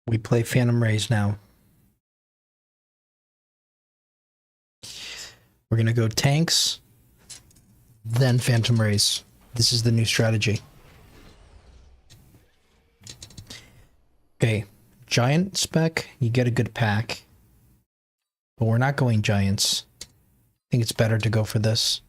We play Phantom Rays now. We're going to go tanks, then Phantom Rays. This is the new strategy. Okay, giant spec, you get a good pack. But we're not going giants. I think it's better to go for this.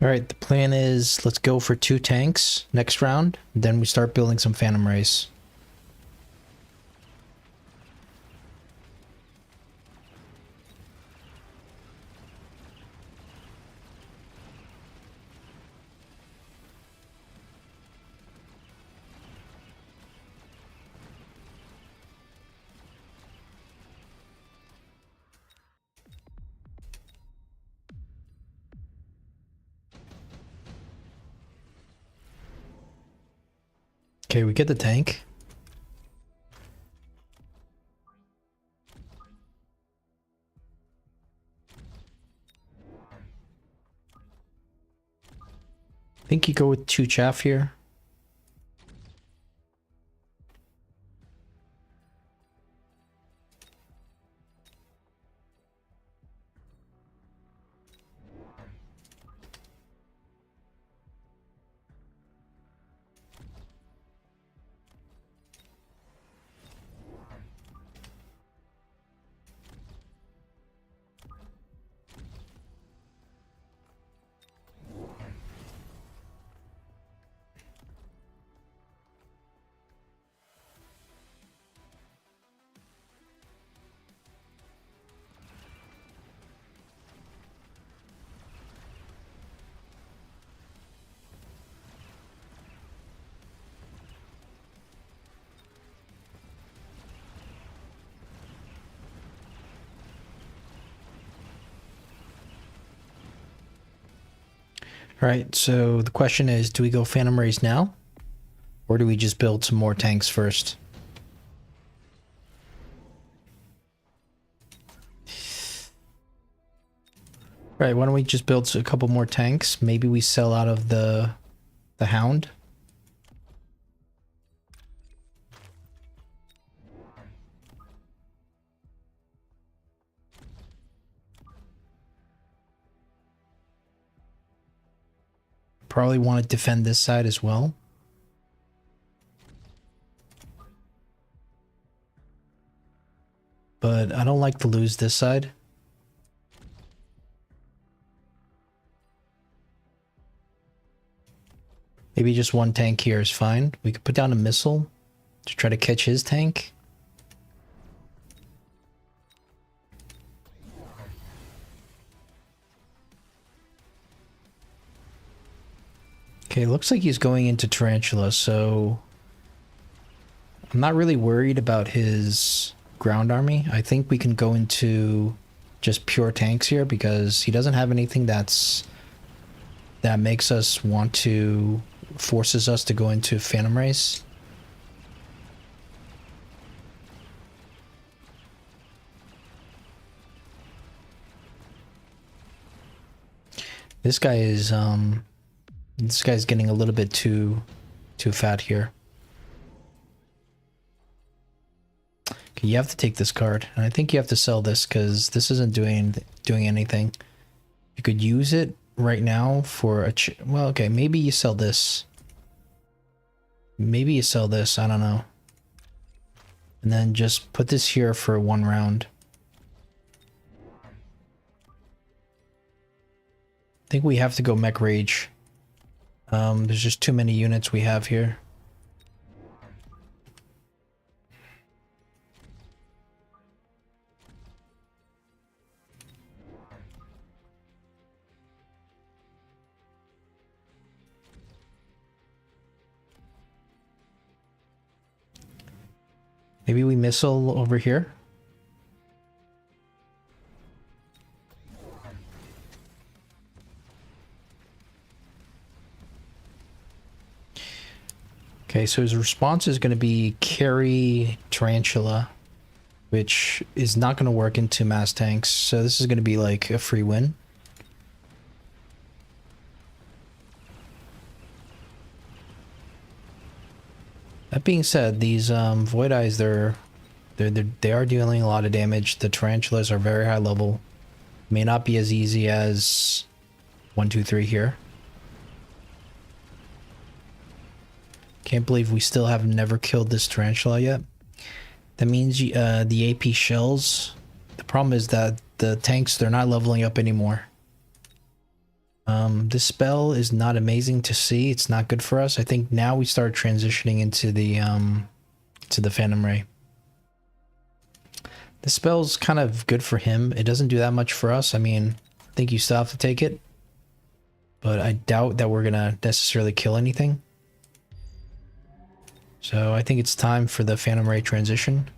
Alright, the plan is let's go for 2 tanks next round, then we start building some Phantom Rays. Okay, we get the tank. I think you go with 2 chaff here. Alright, so the question is, do we go Phantom Rays now? Or do we just build some more tanks first? Alright, why don't we just build a couple more tanks? Maybe we sell out of the Hound. Probably want to defend this side as well. But I don't like to lose this side. Maybe just 1 tank here is fine. We could put down a missile to try to catch his tank. Okay, looks like he's going into Tarantula, so I'm not really worried about his ground army. I think we can go into just pure tanks here because he doesn't have anything that makes us want to forces us to go into Phantom Race. This guy's getting a little bit too fat here. Okay, you have to take this card, and I think you have to sell this because this isn't doing anything. You could use it right now for a well, okay, maybe you sell this. Maybe you sell this, I don't know. And then just put this here for 1 round. I think we have to go Mech Rage. There's just too many units we have here. Maybe we missile over here. Okay, so his response is going to be carry Tarantula, which is not going to work into mass tanks. So this is going to be like a free win. That being said, these Void Eyes, they are dealing a lot of damage. The Tarantulas are very high level. May not be as easy as 1, 2, 3 here. Can't believe we still have never killed this Tarantula yet. That means the AP shells. The problem is that the tanks, they're not leveling up anymore. This spell is not amazing to see. It's not good for us. I think now we start transitioning into the Phantom Ray. This spell's kind of good for him. It doesn't do that much for us. I mean, I think you still have to take it. But I doubt that we're gonna necessarily kill anything. So I think it's time for the Phantom Ray transition.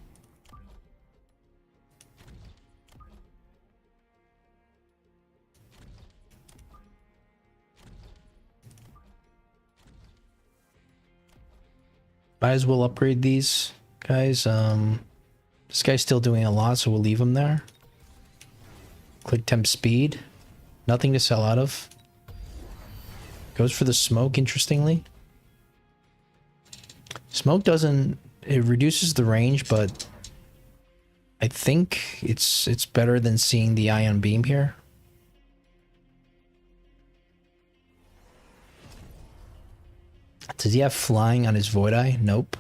Might as well upgrade these guys. This guy's still doing a lot, so we'll leave him there. Click temp speed. Nothing to sell out of. Goes for the smoke, interestingly. Smoke doesn't... It reduces the range, but... I think it's better than seeing the ion beam here. Does he have flying on his Void Eye? Nope.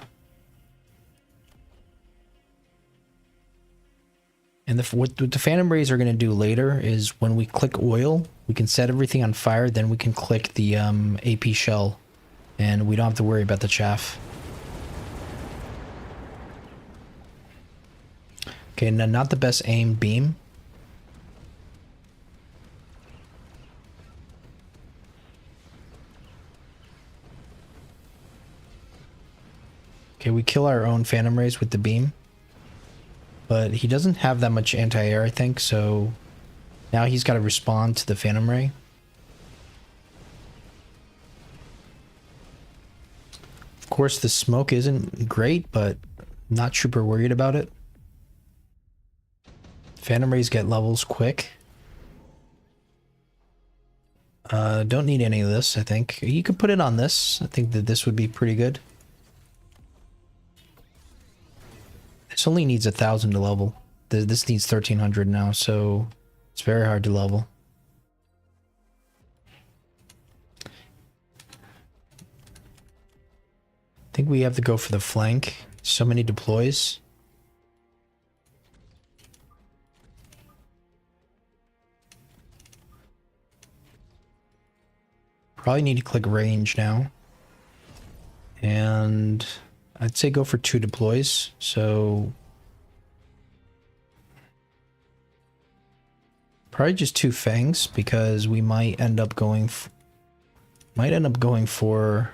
And what the Phantom Rays are going to do later is when we click oil, we can set everything on fire, then we can click the AP shell, and we don't have to worry about the chaff. Okay, now not the best aim beam. Okay, we kill our own Phantom Rays with the beam. But he doesn't have that much anti-air, I think, so now he's got to respond to the Phantom Ray. Of course, the smoke isn't great, but not super worried about it. Phantom Rays get levels quick. Don't need any of this, I think. You could put it on this. I think that this would be pretty good. This only needs 1,000 to level. This needs 1,300 now, so it's very hard to level. I think we have to go for the flank. So many deploys. Probably need to click range now. And I'd say go for 2 deploys. So probably just 2 fangs, because we might end up going for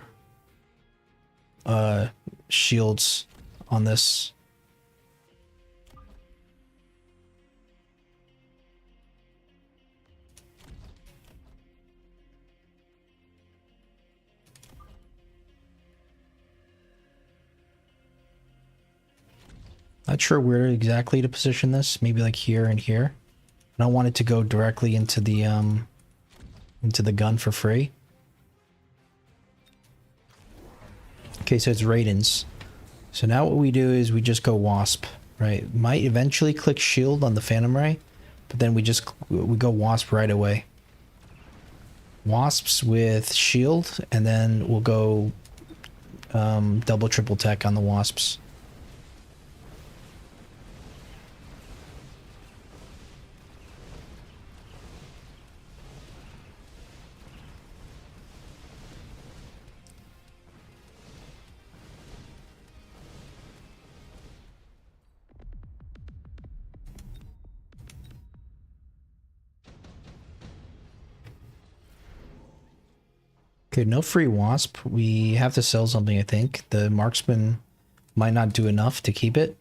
shields on this. Not sure where exactly to position this. Maybe like here and here. I don't want it to go directly into the gun for free. Okay, so it's Raidens. So now what we do is we just go Wasp, right? Might eventually click Shield on the Phantom Ray, but then we go Wasp right away. Wasps with Shield, and then we'll go double triple tech on the Wasps. Okay, no free Wasp. We have to sell something, I think. The Marksman might not do enough to keep it.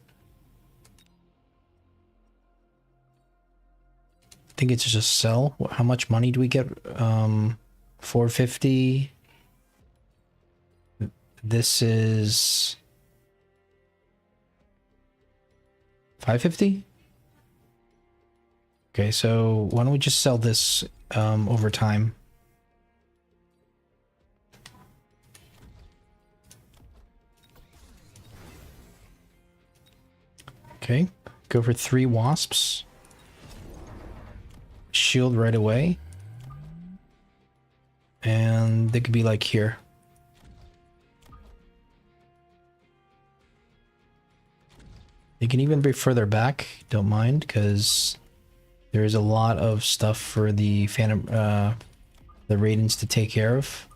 think it's just sell. How much money do we get? 450. This is 550. Okay, so why don't we just sell this over time? Okay, go for 3 wasps. Shield right away. And they could be like here. They can even be further back, don't mind, because there is a lot of stuff for the Phantom, the Raidens to take care of.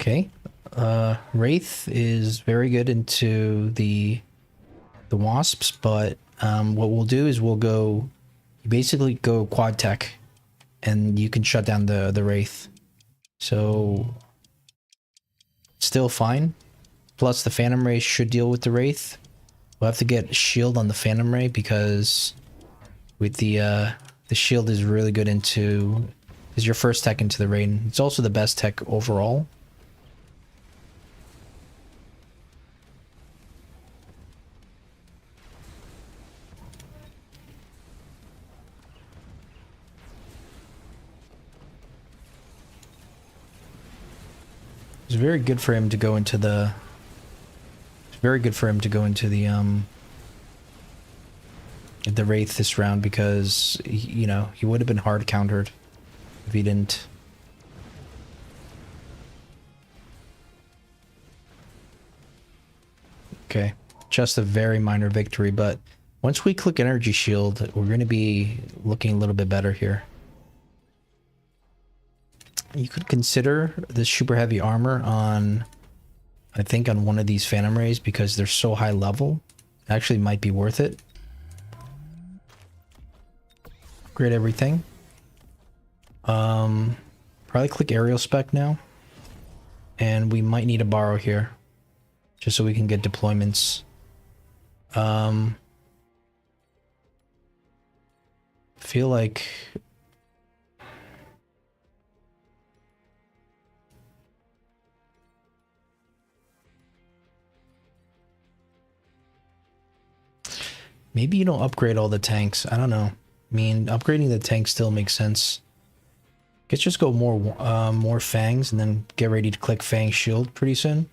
Okay, Wraith is very good into the wasps, but what we'll do is we'll go, basically go quad tech, and you can shut down the Wraith. So still fine. Plus the Phantom Ray should deal with the Wraith. We'll have to get shield on the Phantom Ray because with the shield is really good into, is your first tech into the Raiden. It's also the best tech overall. It's very good for him to go into the, it's very good for him to go into the Wraith this round because you know, he would have been hard countered if he didn't. Okay, just a very minor victory, but once we click energy shield, we're going to be looking a little bit better here. You could consider this super heavy armor on, I think, on one of these Phantom Rays because they're so high level. It actually might be worth it. Upgrade everything. Probably click aerial spec now. And we might need a borrow here. Just so we can get deployments. Feel like maybe you don't upgrade all the tanks. I don't know. I mean, upgrading the tank still makes sense. Let's just go more fangs and then get ready to click Fang Shield pretty soon.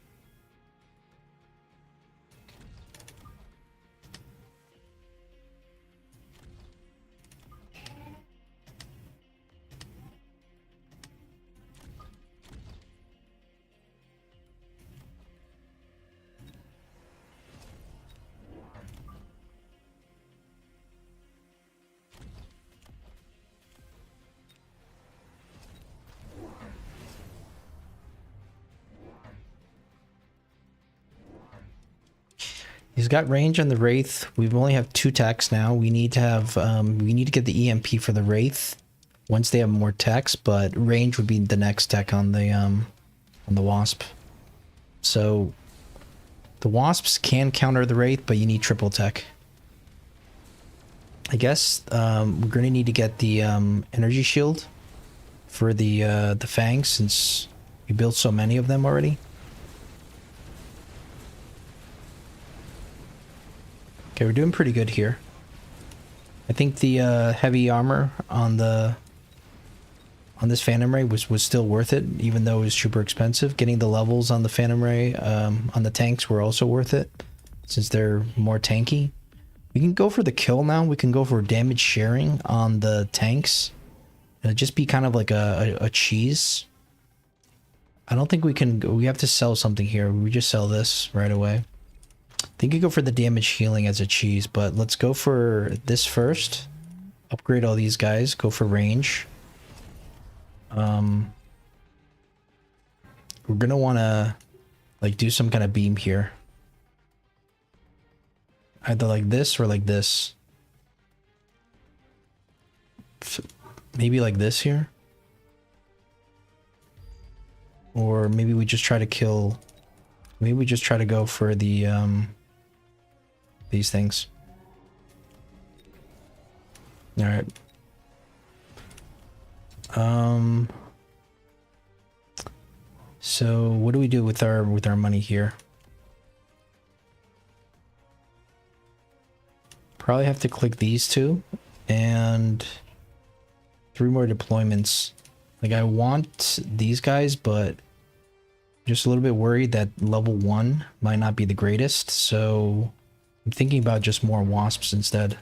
He's got range on the Wraith. We only have 2 techs now. We need to have, we need to get the EMP for the Wraith once they have more techs, but range would be the next tech on the Wasp. So the Wasps can counter the Wraith, but you need triple tech. I guess we're going to need to get the energy shield for the Fangs since we built so many of them already. Okay, we're doing pretty good here. I think the heavy armor on this Phantom Ray was still worth it, even though it was super expensive. Getting the levels on the Phantom Ray on the tanks were also worth it, since they're more tanky. We can go for the kill now. We can go for damage sharing on the tanks. It'll just be kind of like a cheese. I don't think we can. We have to sell something here. We just sell this right away. I think you go for the damage healing as a cheese, but let's go for this first. Upgrade all these guys. Go for range. We're gonna want to like do some kind of beam here. Either like this or like this. Maybe like this here. Or maybe we just try to kill... Maybe we just try to go for the, these things. Alright. So what do we do with our money here? Probably have to click these two and 3 more deployments. Like I want these guys, but just a little bit worried that level 1 might not be the greatest, so I'm thinking about just more wasps instead.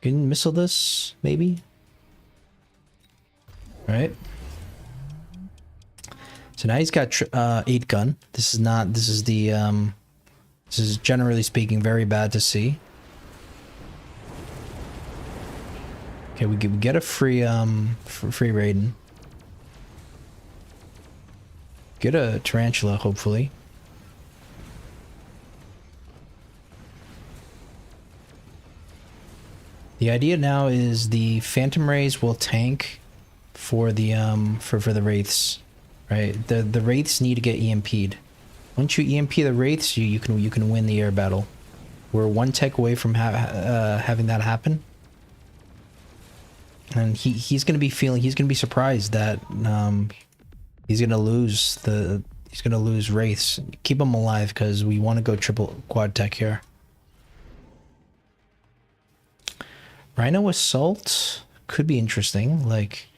Can missile this, maybe? Alright. So now he's got 8 gun. This is not, this is the, this is generally speaking very bad to see. Okay, we get a free, free Raiden. Get a Tarantula, hopefully. The idea now is the Phantom Rays will tank for the for the Wraiths, right? The Wraiths need to get EMP'd. Once you EMP the Wraiths, you can win the air battle. We're 1 tech away from having that happen, and he's gonna be surprised that he's gonna lose Wraiths. Keep him alive because we want to go triple quad tech here. Rhino Assault could be interesting. Like,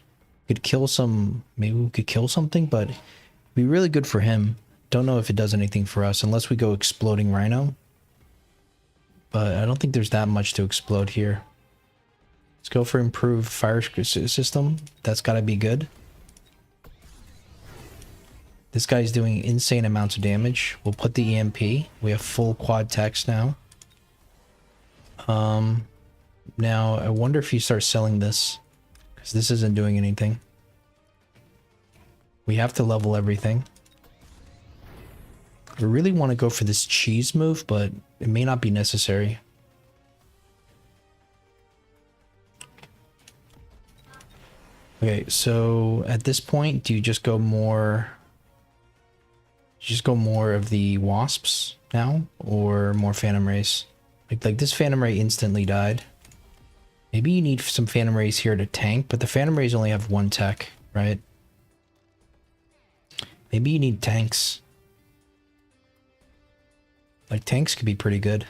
could kill some. Maybe we could kill something, but it'd be really good for him. Don't know if it does anything for us unless we go exploding Rhino. But I don't think there's that much to explode here. Let's go for improved fire system. That's got to be good. This guy's doing insane amounts of damage. We'll put the EMP. We have full quad techs now. Now, I wonder if you start selling this, because this isn't doing anything. We have to level everything. I really want to go for this cheese move, but it may not be necessary. Okay, so at this point, do you just go more... Just go more of the wasps now, or more Phantom Rays? Like this Phantom Ray instantly died. Maybe you need some Phantom Rays here to tank, but the Phantom Rays only have 1 tech, right? Maybe you need tanks. Like, tanks could be pretty good.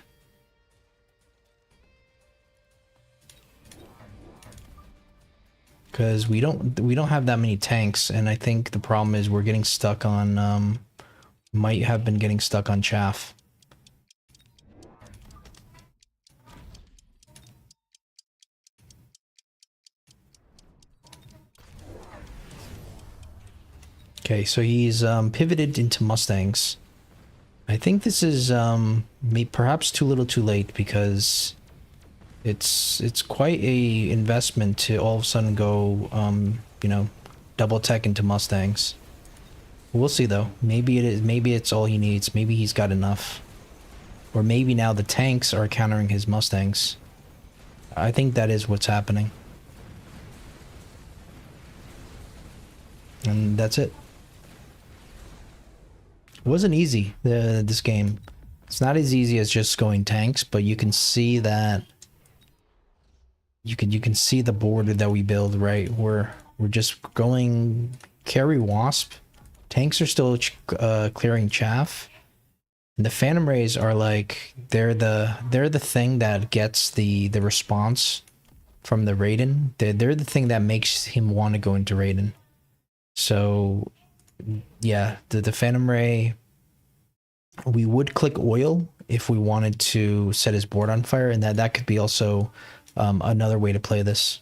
Because we don't have that many tanks, and I think the problem is we're getting stuck on, might have been getting stuck on chaff. Okay, so he's pivoted into Mustangs. I think this is perhaps too little too late, because it's quite a investment to all of a sudden go you know, double tech into Mustangs. We'll see though. Maybe it is, maybe it's all he needs. Maybe he's got enough. Or maybe now the tanks are countering his Mustangs. I think that is what's happening. And that's it. It wasn't easy, this game. It's not as easy as just going tanks, but you can see that you can see the border that we build, right? We're just going carry wasp. Tanks are still clearing chaff. And the Phantom Rays are like they're the thing that gets the response from the Raiden. They're the thing that makes him want to go into Raiden. So yeah, the Phantom Ray, we would click oil if we wanted to set his board on fire, and that could be also another way to play this.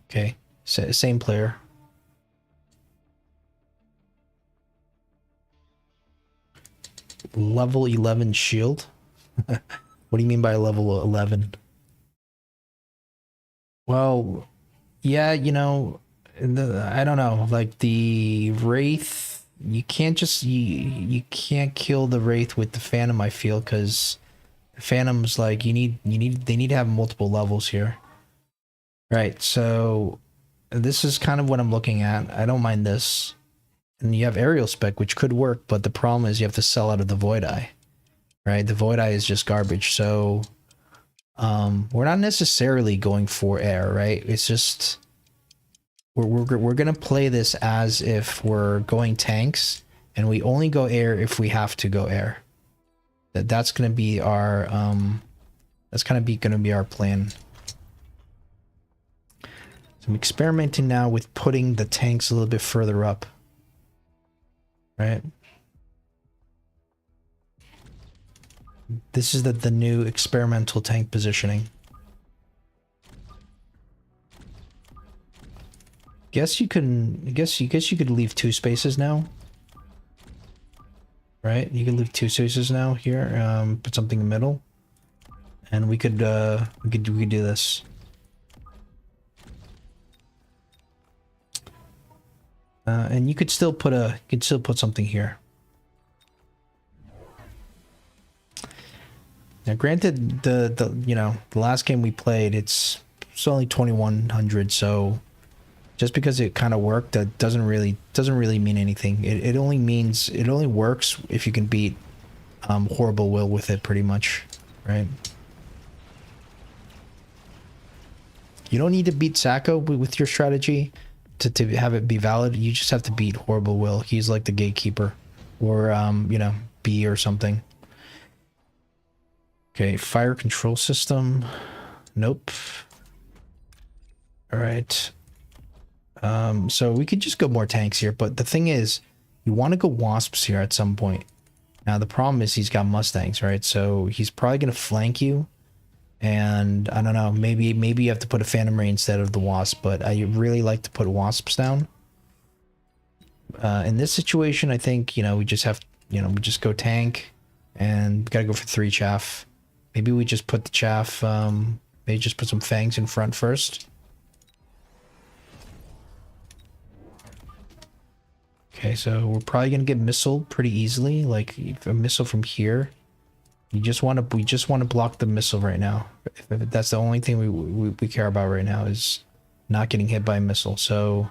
Okay, same player. Level 11 shield? What do you mean by level 11? Well, yeah, you know, I don't know, like the Wraith you can't just you can't kill the Wraith with the Phantom, I feel, because Phantom's like they need to have multiple levels here. Right, so this is kind of what I'm looking at. I don't mind this. And you have aerial spec, which could work, but the problem is you have to sell out of the Void Eye. Right? The Void Eye is just garbage, so we're not necessarily going for air, right? It's just we're gonna play this as if we're going tanks, and we only go air if we have to go air. That's gonna be our gonna be our plan. So I'm experimenting now with putting the tanks a little bit further up. Right? This is the new experimental tank positioning. Guess you could leave 2 spaces now. Right? You can leave 2 spaces now here. Put something in the middle. And we could do this. And you could still put something here. Now, granted, the last game we played, it's only 2100, so just because it kind of worked, that doesn't really mean anything. It only works if you can beat Horrible Will with it, pretty much, right? You don't need to beat Sacco with your strategy to have it be valid. You just have to beat Horrible Will. He's like the gatekeeper, or B or something. Okay, fire control system. Nope. All right. So we could just go more tanks here, but the thing is, you want to go Wasps here at some point. Now the problem is he's got Mustangs, right? So he's probably going to flank you, and I don't know, maybe you have to put a Phantom Ray instead of the Wasp, but I really like to put Wasps down. In this situation, I think, we just have, we just go tank, and we gotta go for 3 chaff. Maybe we just put the chaff, maybe just put some fangs in front first. Okay, so we're probably gonna get missiled pretty easily, like a missile from here. We just want to block the missile right now. If that's the only thing we care about right now, is not getting hit by a missile. So,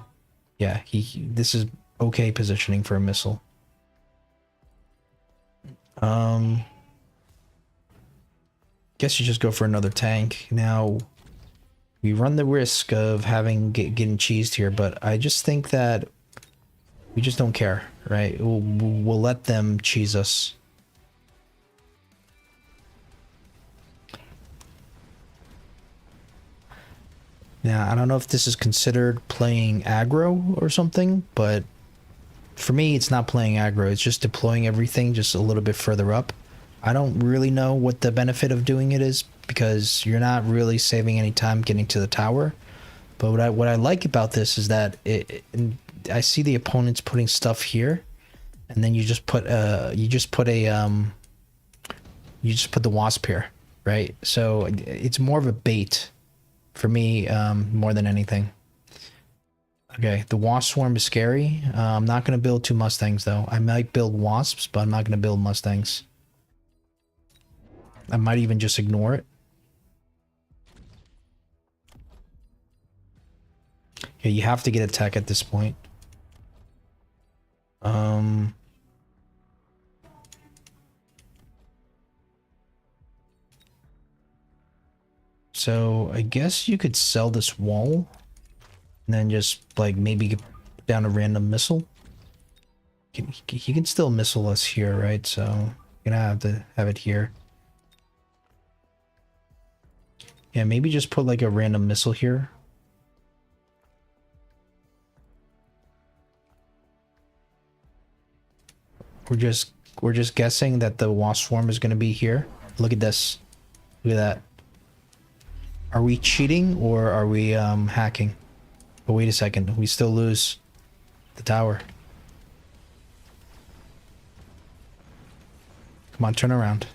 yeah, this is okay positioning for a missile. Guess you just go for another tank. Now, we run the risk of getting cheesed here, but I just think that we just don't care, right? We'll let them cheese us. Now, I don't know if this is considered playing aggro or something, but for me, it's not playing aggro. It's just deploying everything just a little bit further up. I don't really know what the benefit of doing it is, because you're not really saving any time getting to the tower. But what I like about this is that I see the opponents putting stuff here, and then you just put the Wasp here, right? So it's more of a bait for me, more than anything. Okay, the Wasp Swarm is scary. I'm not going to build 2 Mustangs, though. I might build Wasps, but I'm not going to build Mustangs. I might even just ignore it. Okay, you have to get a tech at this point. So I guess you could sell this wall, and then just like maybe get down a random missile. He can still missile us here, right? So you're gonna have to have it here. Yeah, maybe just put like a random missile here. We're just guessing that the Wasp Swarm is gonna be here. Look at this. Look at that. Are we cheating or are we hacking? But wait a second, we still lose the tower. Come on, turn around.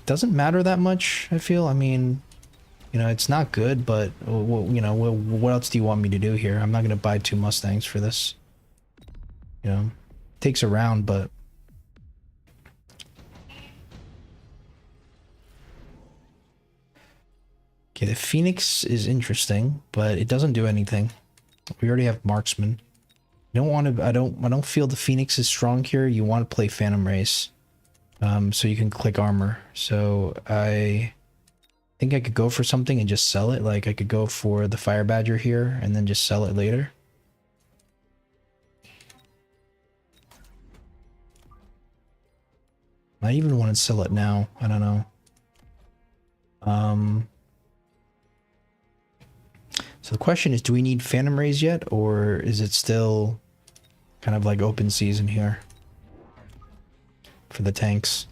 Doesn't matter that much, I feel. I mean, it's not good, but what else do you want me to do here? I'm not going to buy 2 Mustangs for this. You know, takes a round, but okay, the Phoenix is interesting, but it doesn't do anything. We already have Marksman. You don't want to. I don't feel the Phoenix is strong here. You want to play Phantom Race, so you can click armor. So I think I could go for something and just sell it. Like I could go for the Fire Badger here and then just sell it later. I even want to sell it now. I don't know. So the question is, do we need Phantom Rays yet, or is it still kind of like open season here for the tanks?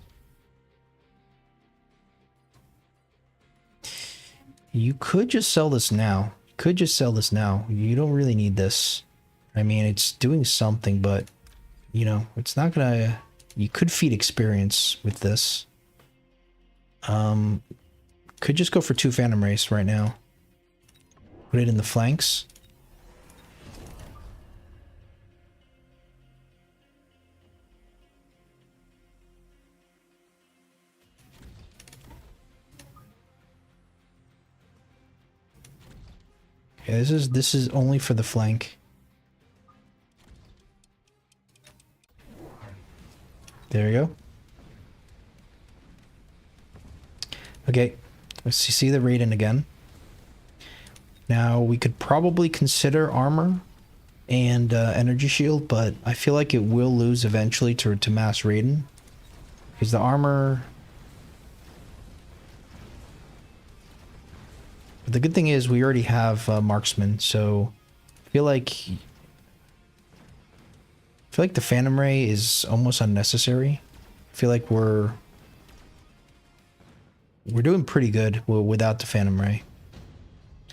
You could just sell this now. You could just sell this now. You don't really need this. I mean, it's doing something, but, you know, it's not gonna... You could feed experience with this. Could just go for 2 Phantom Race right now. Put it in the flanks. Okay, this is only for the flank. There we go. Okay, let's see the Raiden again. Now, we could probably consider armor and energy shield, but I feel like it will lose eventually to mass Raiden. Because the armor... But the good thing is we already have Marksman, so I feel like the Phantom Ray is almost unnecessary. I feel like we're doing pretty good without the Phantom Ray.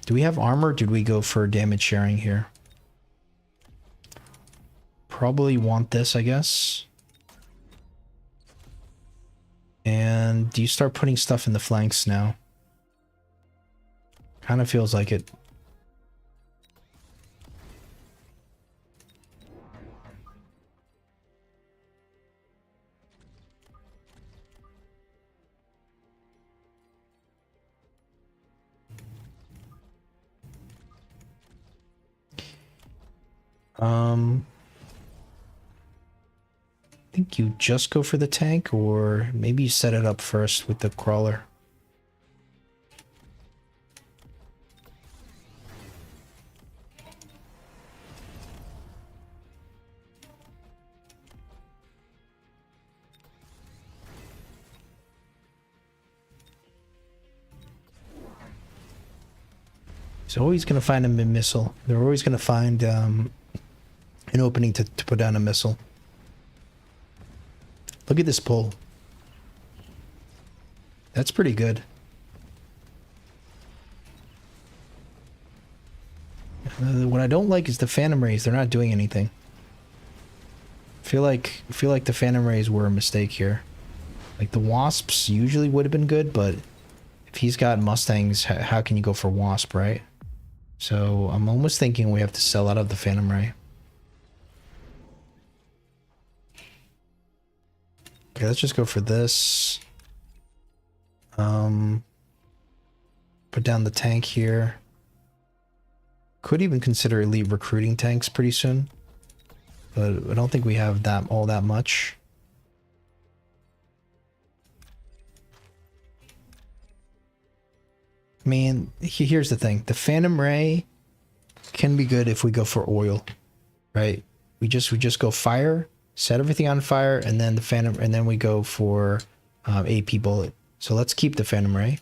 Do we have armor? Or did we go for damage sharing here? Probably want this, I guess. And do you start putting stuff in the flanks now? Kind of feels like it. I think you just go for the tank, or maybe you set it up first with the crawler. He's always going to find a missile. They're always going to find an opening to put down a missile. Look at this pull. That's pretty good. What I don't like is the Phantom Rays. They're not doing anything. I feel like the Phantom Rays were a mistake here. Like the Wasps usually would have been good, but if he's got Mustangs, how can you go for Wasp, right? So I'm almost thinking we have to sell out of the Phantom Ray. Okay, let's just go for this. Put down the tank here. Could even consider elite recruiting tanks pretty soon. But I don't think we have all that much. I mean, here's the thing. The Phantom Ray can be good if we go for oil, right? We just go fire, set everything on fire, and then the Phantom, and then we go for AP bullet. So let's keep the Phantom Ray.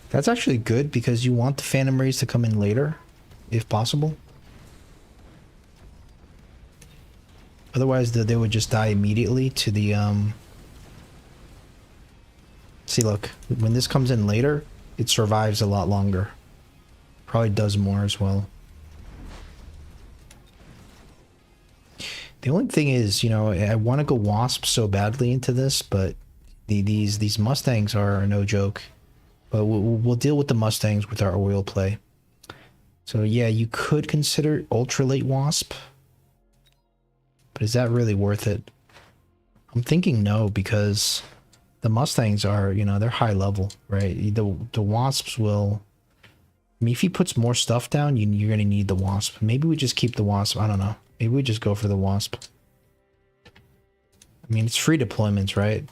That's actually good because you want the Phantom Rays to come in later, if possible. Otherwise, they would just die immediately to the, See, look, when this comes in later, it survives a lot longer. Probably does more as well. The only thing is, you know, I want to go Wasp so badly into this, but these Mustangs are no joke. But we'll deal with the Mustangs with our oil play. So yeah, you could consider ultralight Wasp. But is that really worth it? I'm thinking no, because the Mustangs are, you know, they're high level, right? The Wasps will... I mean, if he puts more stuff down, you're going to need the Wasp. Maybe we just keep the Wasp. I don't know. Maybe we just go for the Wasp. I mean, it's free deployments, right?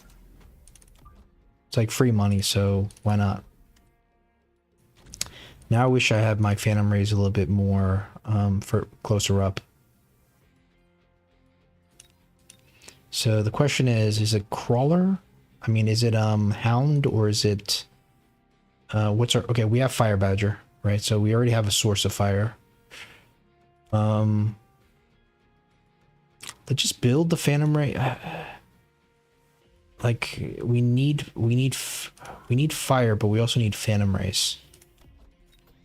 It's like free money, so why not? Now I wish I had my Phantom Rays a little bit more for closer up. So the question is it Crawler? I mean, is it Hound or is it... what's our... Okay, we have Fire Badger, right? So we already have a source of fire. Let's just build the Phantom Ray. Like we need fire, but we also need Phantom Rays.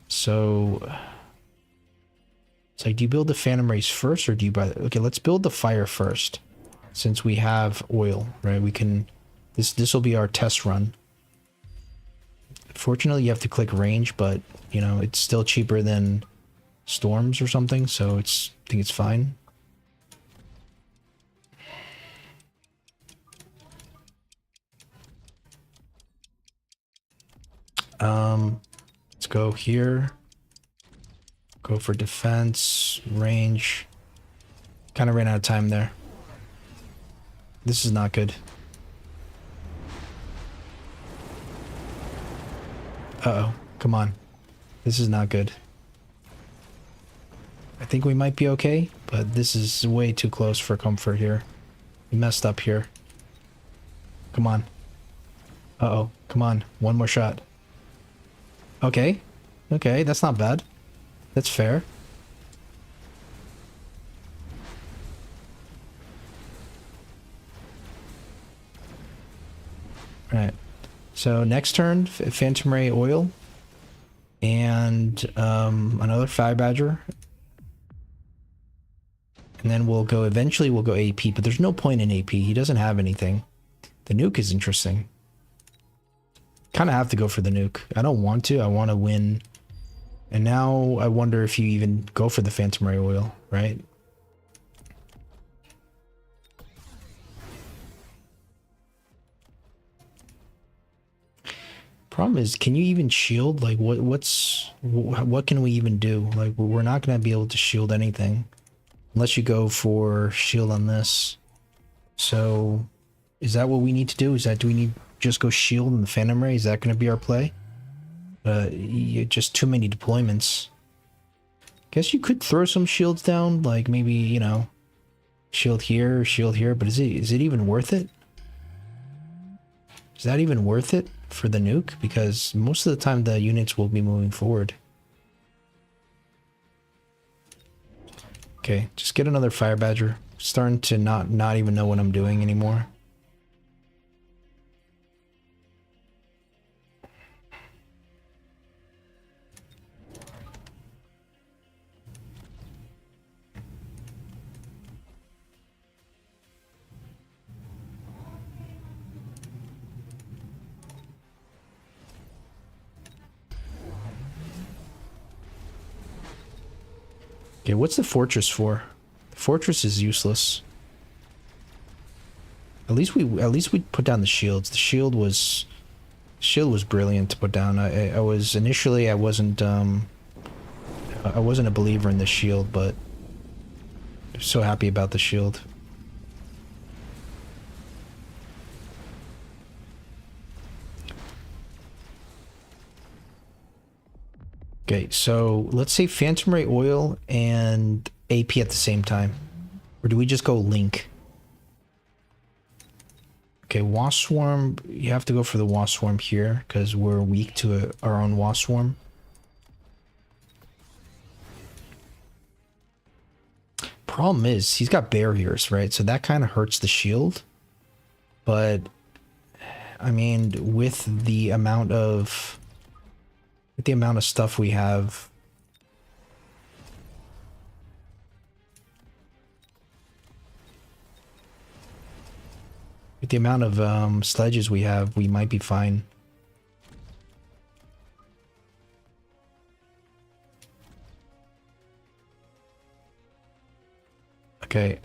So it's like, do you build the Phantom Rays first, or do you buy? Okay, let's build the fire first, since we have oil, right? We can. This will be our test run. Fortunately, you have to click range, but you know it's still cheaper than storms or something, so I think it's fine. Let's go here. Go for defense, range. Kind of ran out of time there. This is not good. Uh-oh, come on. This is not good. I think we might be okay, but this is way too close for comfort here. We messed up here. Come on. Uh-oh, come on. One more shot. Okay. Okay, that's not bad. That's fair. Alright. So next turn, Phantom Ray Oil. And another Fire Badger. And then eventually we'll go AP, but there's no point in AP. He doesn't have anything. The nuke is interesting. Kind of have to go for the nuke. I don't want to. I want to win. And now I wonder if you even go for the Phantom Ray Oil, right? Problem is, can you even shield? Like, what can we even do? Like, we're not going to be able to shield anything. Unless you go for shield on this. So, is that what we need to do? Do we need just go shield in the Phantom Ray? Is that going to be our play? Just too many deployments. Guess you could throw some shields down, like maybe, you know, shield here, but is it even worth it? Is that even worth it for the nuke? Because most of the time the units will be moving forward. Okay, just get another Fire Badger. Starting to not even know what I'm doing anymore. Okay, what's the fortress for? The fortress is useless. At least we put down the shields. The shield was brilliant to put down. I was initially I wasn't a believer in the shield, but I'm so happy about the shield. Okay, so let's say Phantom Ray Oil and AP at the same time. Or do we just go Link? Okay, Wasp Swarm, you have to go for the Wasp Swarm here, because we're weak to our own Wasp Swarm. problem is he's got barriers, right? So that kind of hurts the shield. But I mean, with the amount of stuff we have, with the amount of sledges we have, we might be fine. Okay,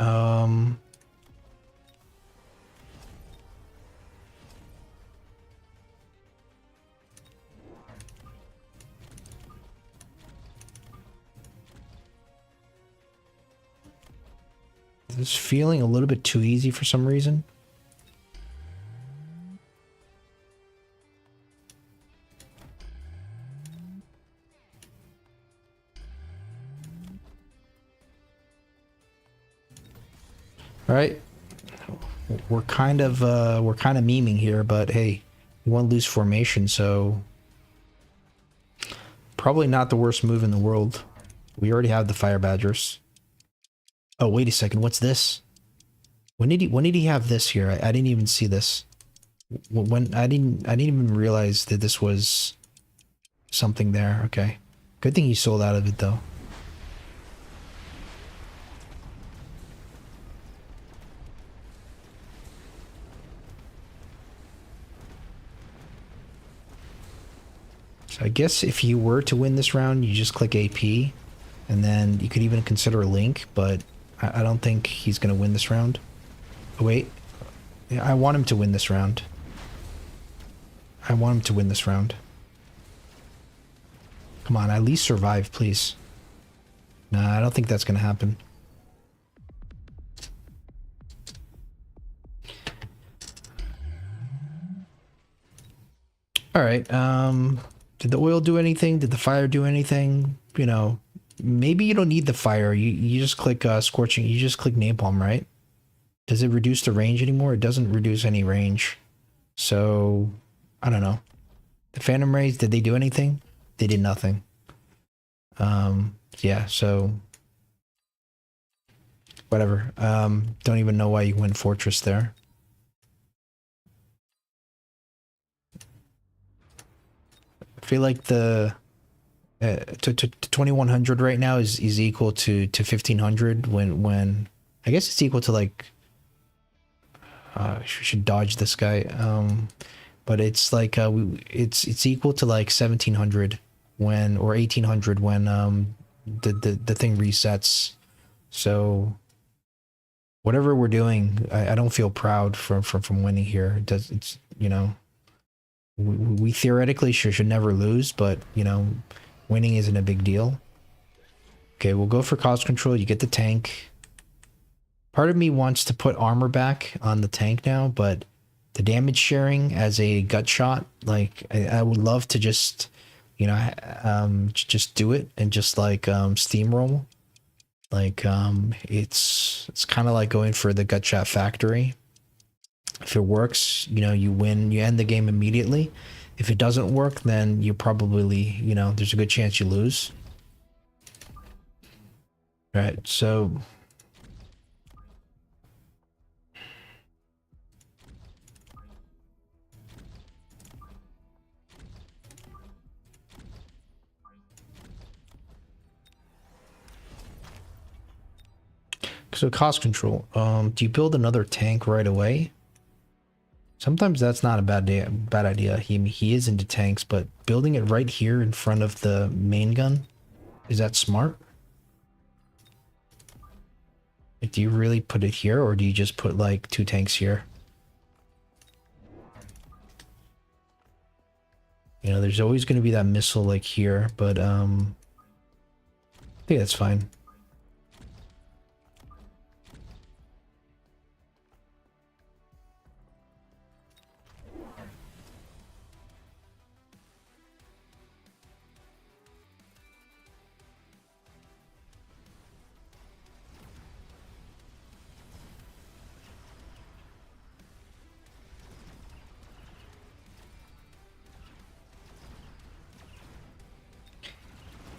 this is feeling a little bit too easy for some reason. All right, we're kind of memeing here, but hey, we want to lose formation, so probably not the worst move in the world. We already have the fire badgers. Oh, wait a second, what's this? When did he have this here? I didn't even see this. When I didn't even realize that this was something there. Okay, good thing he sold out of it though. So I guess if you were to win this round, you just click AP, and then you could even consider a link, but I don't think he's going to win this round. Oh, wait. I want him to win this round. I want him to win this round. Come on, at least survive, please. Nah, I don't think that's going to happen. Alright, did the oil do anything? Did the fire do anything? You know, maybe you don't need the fire. You just click scorching. You just click napalm, right? Does it reduce the range anymore? It doesn't reduce any range. So, I don't know. The phantom rays, did they do anything? They did nothing. Yeah, so whatever. Don't even know why you went fortress there. I feel like the to 2100 right now is equal to 1500 when I guess it's equal to like should dodge this guy, but it's like it's equal to like 1700 when, or 1800 when the thing resets. So whatever we're doing, I don't feel proud from winning here. It's you know, we theoretically should never lose, but you know, winning isn't a big deal. Okay, we'll go for cost control. You get the tank. Part of me wants to put armor back on the tank now, but the damage sharing as a gut shot, like I would love to just, you know, just do it and just like steamroll. Like it's kind of like going for the gut shot factory. If it works, you know, you win, you end the game immediately. If it doesn't work, then you probably, you know, there's a good chance you lose. All right, so cost control. Do you build another tank right away? Sometimes that's not a bad idea. He is into tanks, but building it right here in front of the main gun, is that smart? Like, do you really put it here, or do you just put like 2 tanks here? You know, there's always going to be that missile like here, but I think that's fine.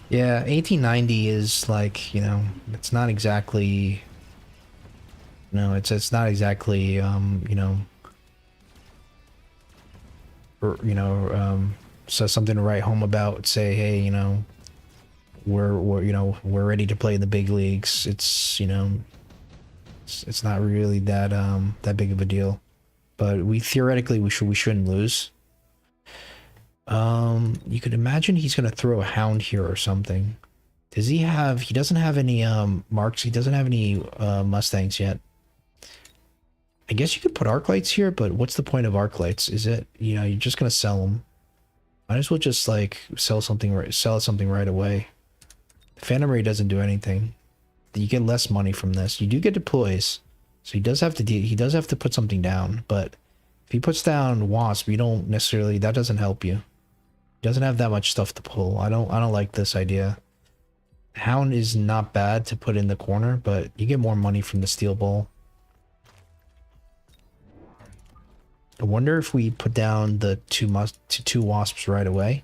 Yeah, 1890 is like, you know, it's not exactly, no, it's not exactly, you know, or, you know, so something to write home about. Say, hey, you know, you know, we're ready to play in the big leagues. It's, you know, it's not really that that big of a deal. But we theoretically we shouldn't lose. You could imagine he's gonna throw a hound here or something. Does he have? He doesn't have any marks. He doesn't have any Mustangs yet. I guess you could put arc lights here, but what's the point of arc lights? Is it, you know, you're just gonna sell them? Might as well just like sell something right away. The Phantom Ray doesn't do anything. You get less money from this. You do get deploys, so he does have to he does have to put something down. But if he puts down Wasp, you don't necessarily, that doesn't help you. He doesn't have that much stuff to pull. I don't like this idea. Hound is not bad to put in the corner, but you get more money from the steel ball. I wonder if we put down the two wasps right away,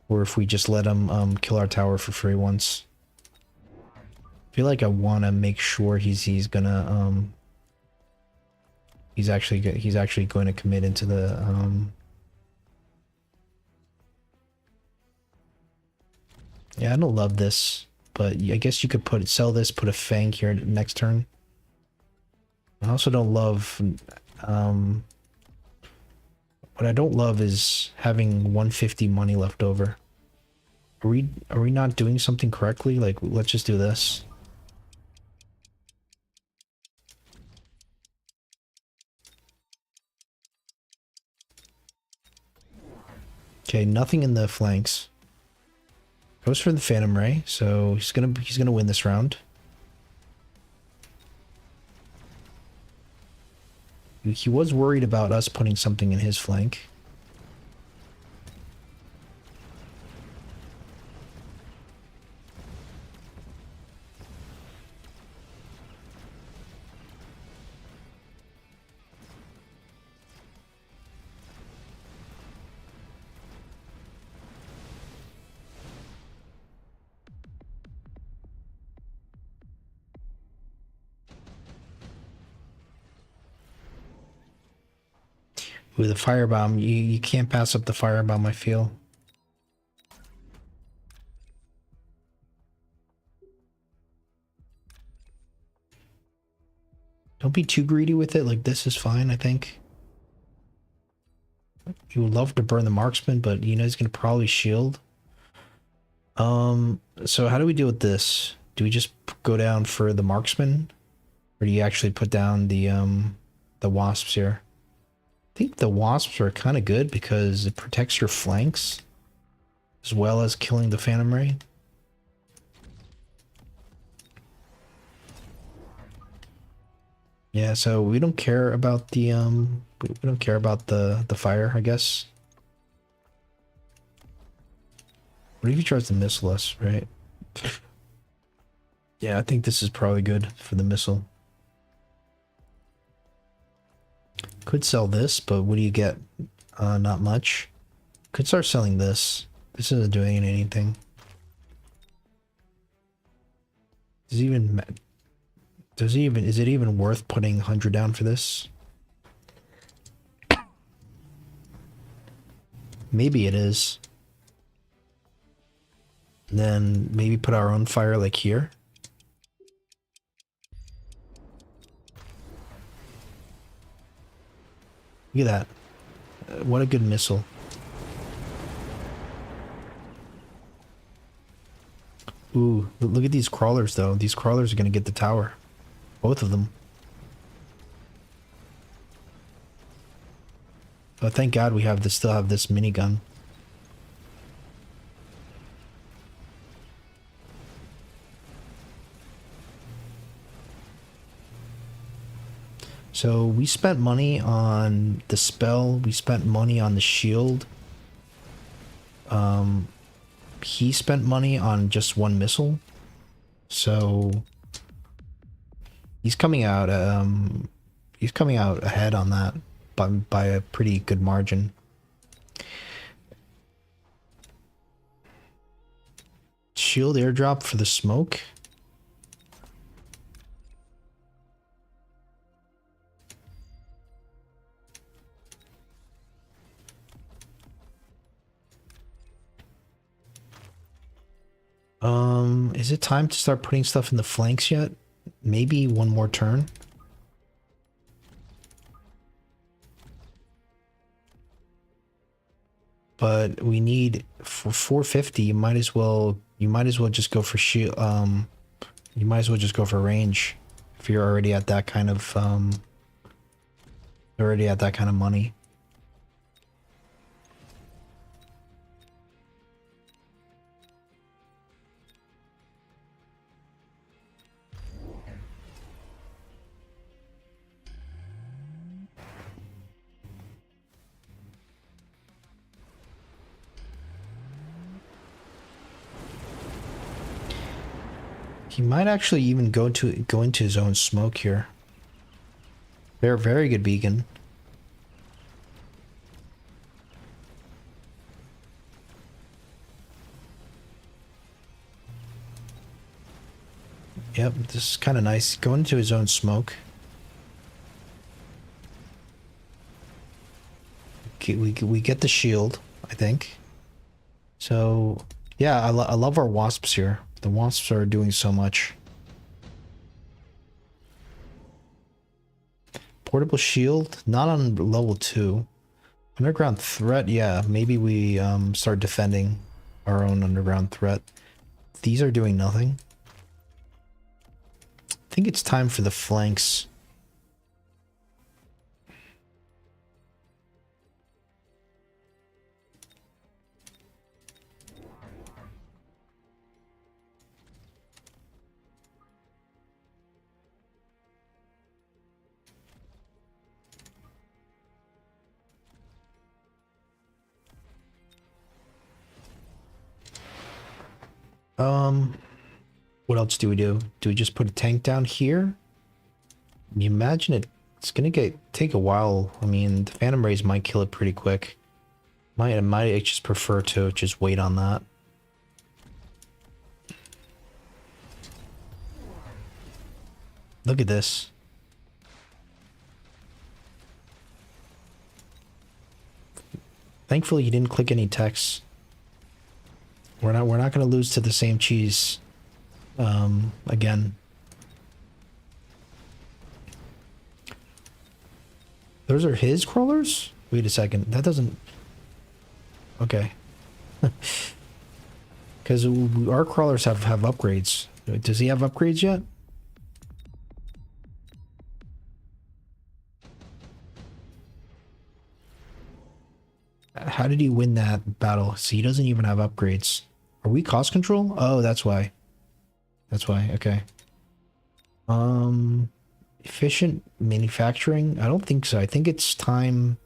or if we just let them kill our tower for free once. I feel like I want to make sure he's gonna he's actually going to commit into the yeah, I don't love this, but I guess you could sell this, put a Fang here next turn. I also don't love what I don't love is having 150 money left over. Are we not doing something correctly? Like, let's just do this. Okay, nothing in the flanks. Goes for the Phantom Ray, so he's gonna win this round. He was worried about us putting something in his flank. With a firebomb, you can't pass up the firebomb, I feel. Don't be too greedy with it, like this is fine, I think. You would love to burn the marksman, but you know he's gonna probably shield. So how do we deal with this? Do we just go down for the marksman? Or do you actually put down the wasps here? I think the wasps are kind of good because it protects your flanks as well as killing the Phantom Ray. Yeah, so we don't care about the we don't care about the fire, I guess. What if he tries to missile us, right? Yeah, I think this is probably good for the missile. Could sell this, but what do you get? Not much. Could start selling this. This isn't doing anything. Is it even worth putting 100 down for this? Maybe it is. And then maybe put our own fire like here. Look at that. What a good missile. Ooh, look at these crawlers though. These crawlers are gonna get the tower. Both of them. Oh, thank God we have this, still have this minigun. So we spent money on the spell. We spent money on the shield. He spent money on just one missile. So he's coming out ahead on that by a pretty good margin. shield airdrop for the smoke. Is it time to start putting stuff in the flanks yet? Maybe one more turn. But we need for 450. You might as well just go for shield. You might as well just go for range if you're already at that kind of money. He might actually even go into his own smoke here. Very good beacon. Yep, this is kind of nice. Go into his own smoke. We get the shield, I think. So, yeah, I love our wasps here. The wasps are doing so much. Portable shield, not on level 2. Underground threat, yeah, maybe we start defending our own underground threat. These are doing nothing. I think it's time for the flanks. What else do we do? Do we just put a tank down here? You imagine it's gonna take a while. I mean, the Phantom Rays might kill it pretty quick. Might just prefer to just wait on that. Look at this. Thankfully, he didn't click any text. We're not going to lose to the same cheese again. Those are his crawlers? Wait a second. That doesn't... Okay. Because our crawlers have upgrades. Does he have upgrades yet? How did he win that battle? So he doesn't even have upgrades. Are we cost control? Oh, that's why. That's why. Okay. Efficient manufacturing? I don't think so. I think it's time.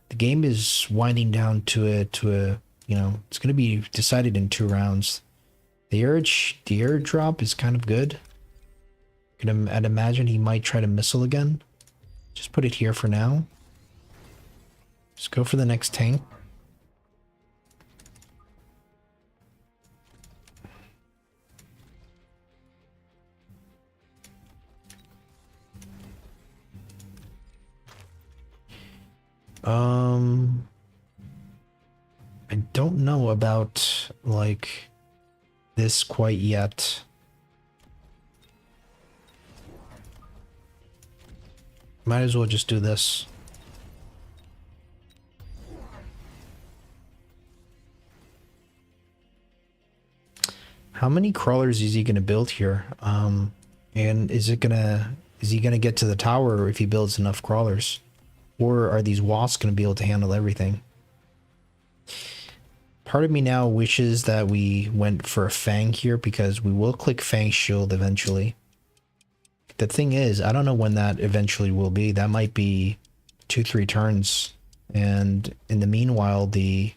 The game is winding down to a, you know, it's going to be decided in 2 rounds. The airdrop is kind of good. I'd imagine he might try to missile again. Just put it here for now. Just go for the next tank. I don't know about, like, this quite yet. Might as well just do this. How many crawlers is he gonna build here? And is he gonna get to the tower if he builds enough crawlers? Or are these wasps gonna be able to handle everything? Part of me now wishes that we went for a Fang here because we will click Fang Shield eventually. The thing is, I don't know when that eventually will be. That might be 2-3 turns. And in the meanwhile, the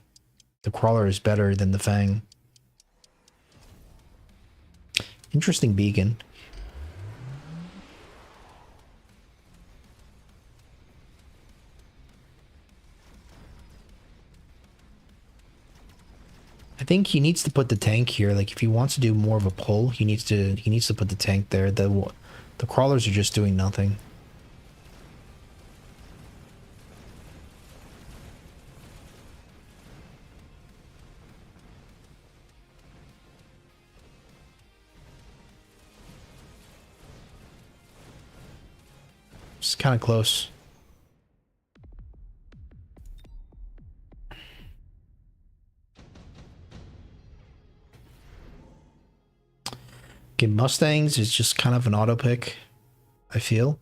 crawler is better than the Fang. Interesting beacon. I think he needs to put the tank here. Like if he wants to do more of a pull, he needs to put the tank there. The crawlers are just doing nothing. It's kind of close. Okay, Mustangs is just kind of an auto pick, I feel.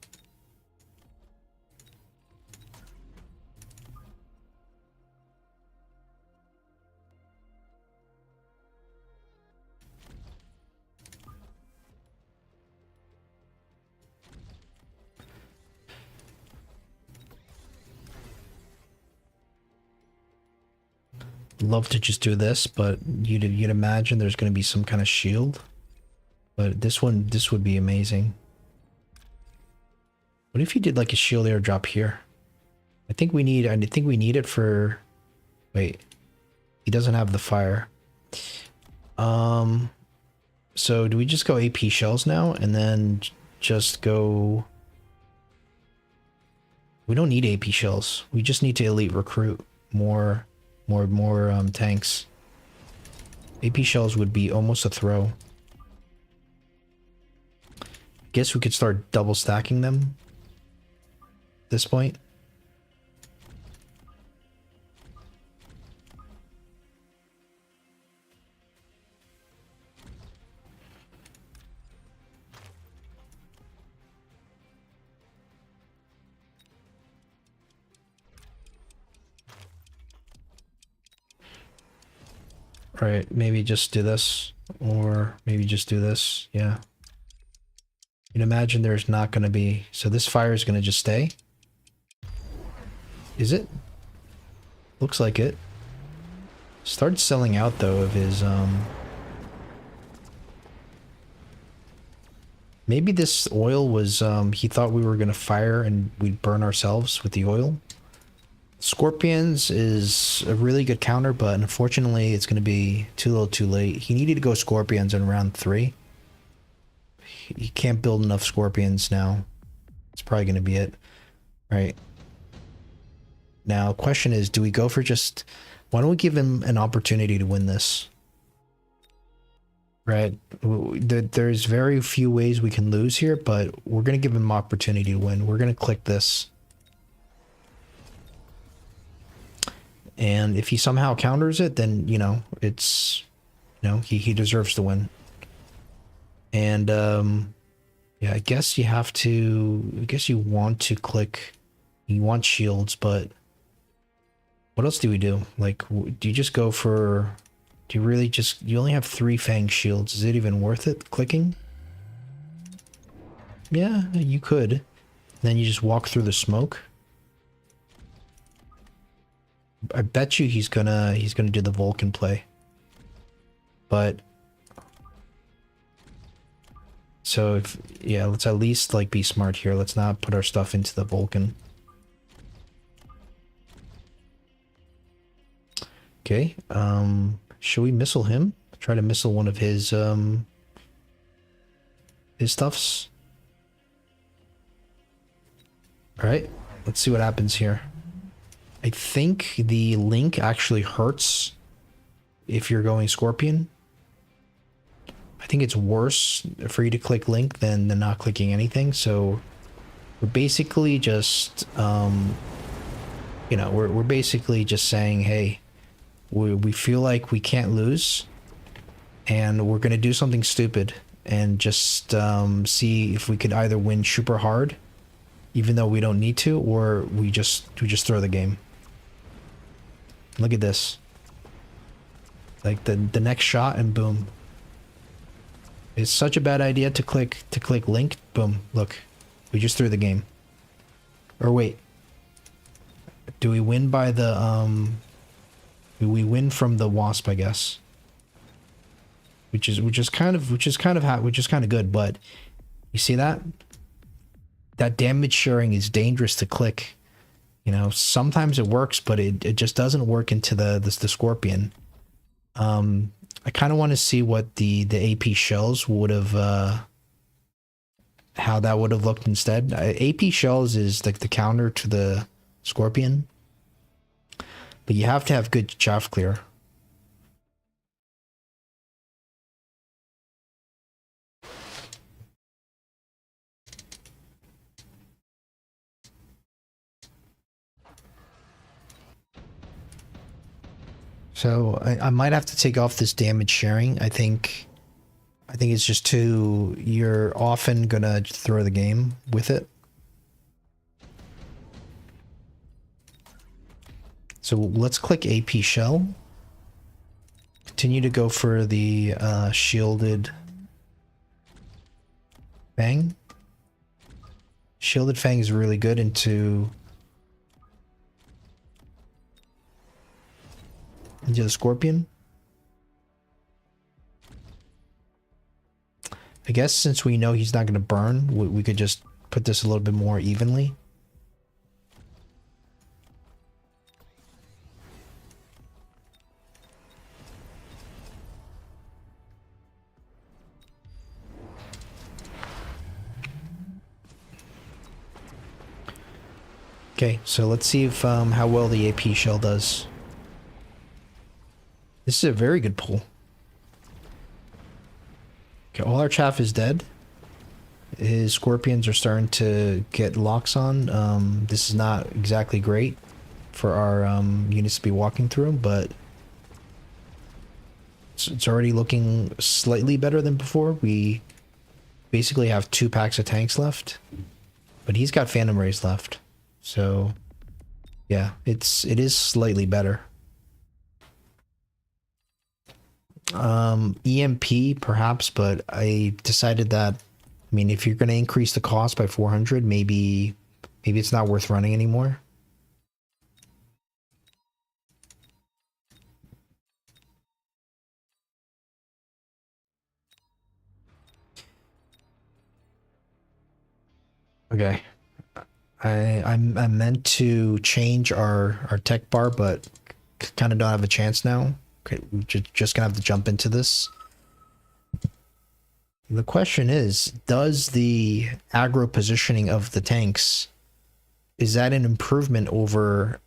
Love to just do this, but you'd imagine there's going to be some kind of shield. But this would be amazing. What if you did like a shield airdrop here? I think we need it for... Wait. He doesn't have the fire. So do we just go AP shells now and then just go... We don't need AP shells. We just need to elite recruit more tanks. AP shells would be almost a throw. I guess we could start double stacking them at this point. Right, maybe just do this, or maybe just do this, yeah. You'd imagine there's not going to be... So this fire is going to just stay? Is it? Looks like it. Started selling out, though, of his, Maybe this oil was, he thought we were going to fire and we'd burn ourselves with the oil. Scorpions is a really good counter, but unfortunately it's going to be too little too late. He needed to go Scorpions in round 3. He can't build enough Scorpions now. It's probably going to be it. Right. Now, question is, do we go for just... Why don't we give him an opportunity to win this? Right. There's very few ways we can lose here, but we're going to give him an opportunity to win. We're going to click this. And if he somehow counters it, then, you know, it's... You know, he deserves to win. And, yeah, I guess you have to... I guess you want to click... You want shields, but... What else do we do? Like, do you just go for... Do you really just... You only have 3 Fang shields. Is it even worth it, clicking? Yeah, you could. Then you just walk through the smoke. I bet you he's gonna do the Vulcan play. But... So, if... Yeah, let's at least, like, be smart here. Let's not put our stuff into the Vulcan. Okay, should we missile him? Try to missile one of his stuffs. Alright, let's see what happens here. I think the link actually hurts if you're going Scorpion. I think it's worse for you to click link than not clicking anything, so we're basically just, you know, we're basically just saying, hey, we feel like we can't lose, and we're going to do something stupid and just see if we could either win super hard, even though we don't need to, or we just throw the game. Look at this. Like the next shot and boom. It's such a bad idea to click link. Boom. Look. We just threw the game. Or wait. Do we win by the we win from the wasp, I guess. Which is kind of good, but you see that? That damage sharing is dangerous to click. You know, sometimes it works, but it just doesn't work into the Scorpion. I kind of want to see what the AP shells would have, how that would have looked instead. AP shells is like the counter to the Scorpion, but you have to have good chaff clear. So I might have to take off this damage sharing. I think it's just too, you're often gonna throw the game with it. So let's click AP shell. Continue to go for the shielded fang. Shielded fang is really good into the Scorpion. I guess since we know he's not going to burn, we could just put this a little bit more evenly. Okay, so let's see if how well the AP shell does. This is a very good pull. Okay, all our chaff is dead. His scorpions are starting to get locks on. This is not exactly great for our units to be walking through, but it's already looking slightly better than before. We basically have 2 packs of tanks left, but he's got Phantom Rays left. So yeah, it is slightly better. EMP perhaps, but I decided that, I mean, if you're going to increase the cost by 400, maybe it's not worth running anymore. Okay. I meant to change our tech bar, but kind of don't have a chance now. Okay, we're just gonna have to jump into this. The question is, does the aggro positioning of the tanks, is that an improvement over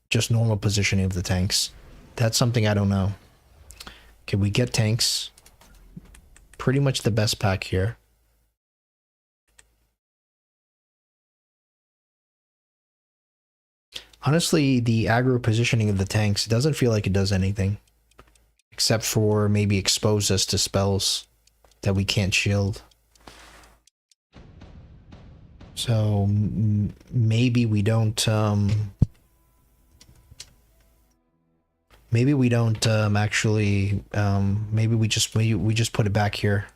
just normal positioning of the tanks? That's something I don't know. Okay, we get tanks. Pretty much the best pack here. Honestly, the aggro positioning of the tanks doesn't feel like it does anything. Except for maybe expose us to spells that we can't shield. So maybe we don't actually maybe we just put it back here.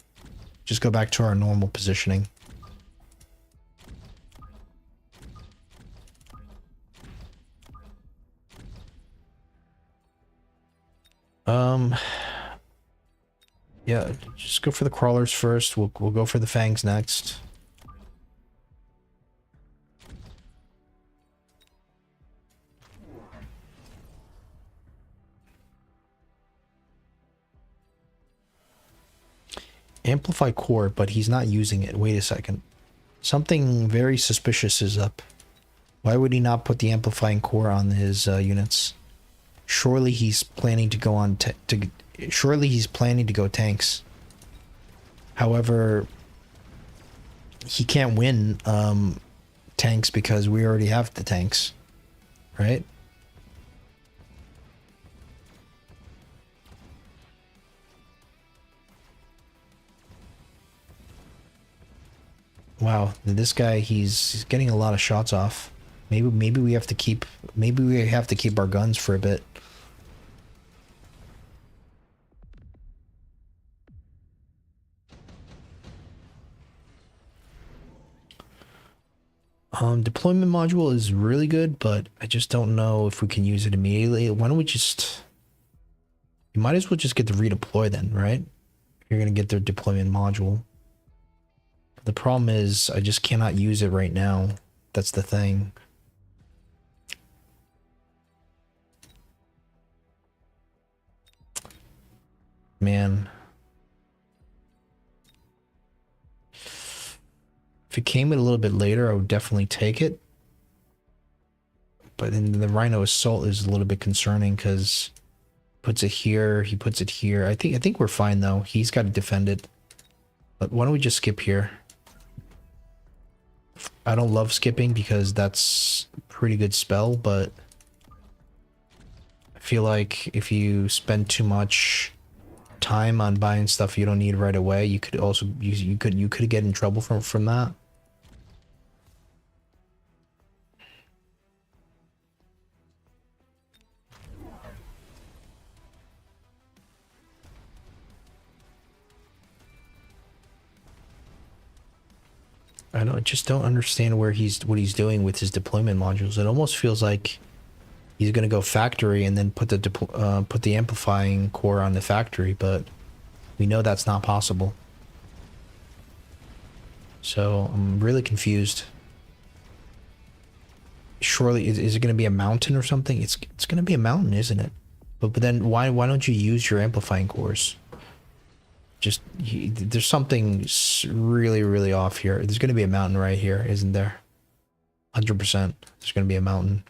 Just go back to our normal positioning. Yeah, just go for the crawlers first. We'll go for the fangs next. Amplify core, but he's not using it. Wait a second. Something very suspicious is up. Why would he not put the amplifying core on his units? Surely he's planning to go on surely he's planning to go tanks. However, he can't win tanks because we already have the tanks, right? Wow, this guy, he's getting a lot of shots off. Maybe we have to keep our guns for a bit. Deployment module is really good, but I just don't know if we can use it immediately. Why don't we just... You might as well just get the redeploy then, right? You're gonna get their deployment module. The problem is, I just cannot use it right now. That's the thing. Man. If it came in a little bit later, I would definitely take it. But then the Rhino Assault is a little bit concerning because puts it here, he puts it here. I think we're fine though. He's got to defend it. But why don't we just skip here? I don't love skipping because that's a pretty good spell, but I feel like if you spend too much time on buying stuff you don't need right away, you could also you could get in trouble from that. I just don't understand what he's doing with his deployment modules. It almost feels like he's gonna go factory and then put the amplifying core on the factory, but we know that's not possible. So I'm really confused. Surely is it gonna be a mountain or something? It's gonna be a mountain, isn't it? But then why don't you use your amplifying cores? Just there's something really off here. There's going to be a mountain right here, isn't there? 100%. There's going to be a mountain.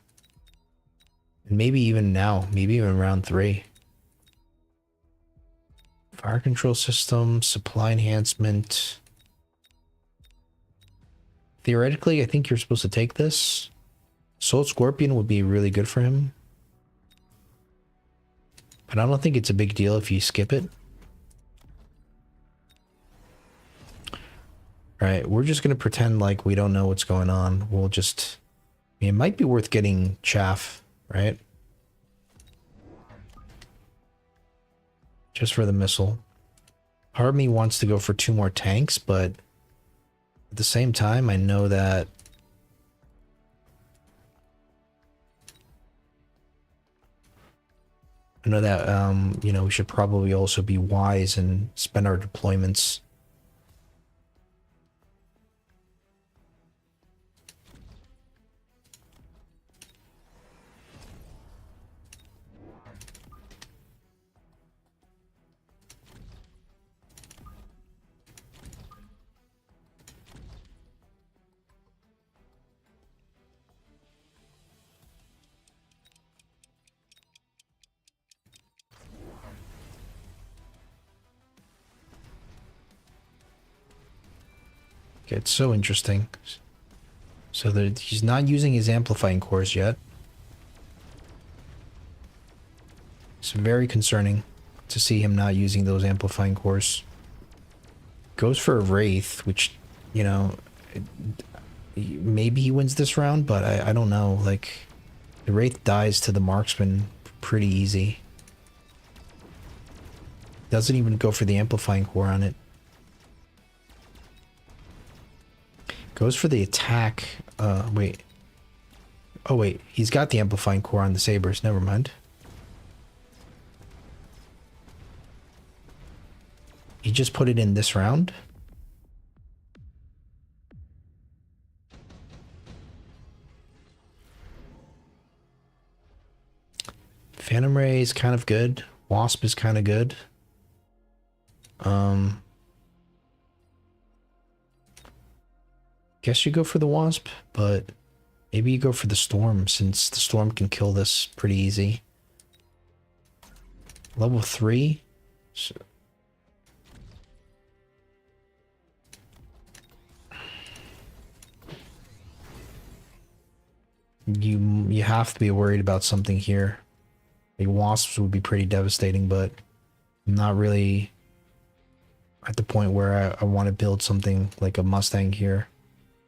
And maybe even now, maybe even round 3. Fire control system, supply enhancement. Theoretically, I think you're supposed to take this. Soul Scorpion would be really good for him. But I don't think it's a big deal if you skip it. Alright, we're just gonna pretend like we don't know what's going on. We'll just... I mean, it might be worth getting chaff, right? Just for the missile. Part of me wants to go for 2 more tanks, but... at the same time, I know that... you know, we should probably also be wise and spend our deployments. Okay, it's so interesting. So that he's not using his amplifying cores yet. It's very concerning to see him not using those amplifying cores. Goes for a Wraith, which, you know, maybe he wins this round, but I don't know. Like, the Wraith dies to the Marksman pretty easy. Doesn't even go for the amplifying core on it. Goes for the attack. Wait. Oh, wait. He's got the amplifying core on the Sabers. Never mind. He just put it in this round? Phantom Ray is kind of good. Wasp is kind of good. Guess you go for the Wasp, but maybe you go for the Storm, since the Storm can kill this pretty easy. Level 3? So you have to be worried about something here. The Wasps would be pretty devastating, but I'm not really at the point where I want to build something like a Mustang here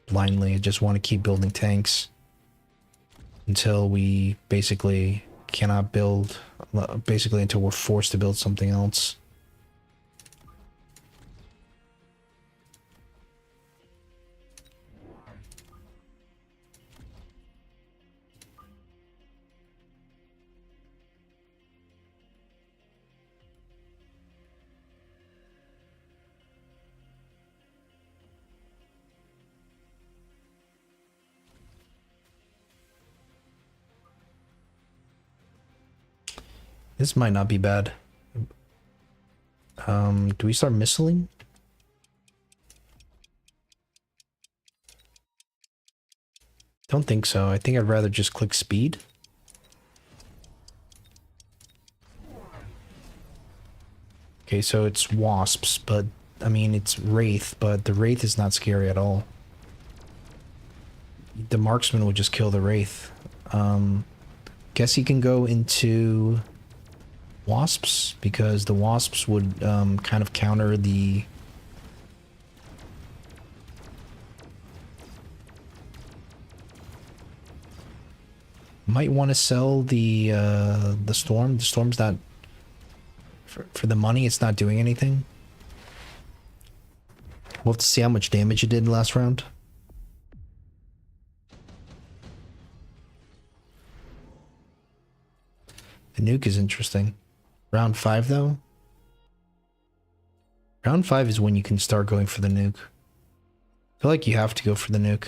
blindly. I just want to keep building tanks until we basically cannot build, basically until we're forced to build something else. This might not be bad. Do we start missiling? Don't think so. I think I'd rather just click speed. Okay, so it's wasps, but I mean, it's wraith, but the wraith is not scary at all. The marksman would just kill the wraith. Guess he can go into wasps because the wasps would kind of counter the. Might want to sell the storm. The storm's not for the money. It's not doing anything. We'll have to see how much damage it did last round. The nuke is interesting. Round 5 though. Round 5 is when you can start going for the nuke. I feel like you have to go for the nuke.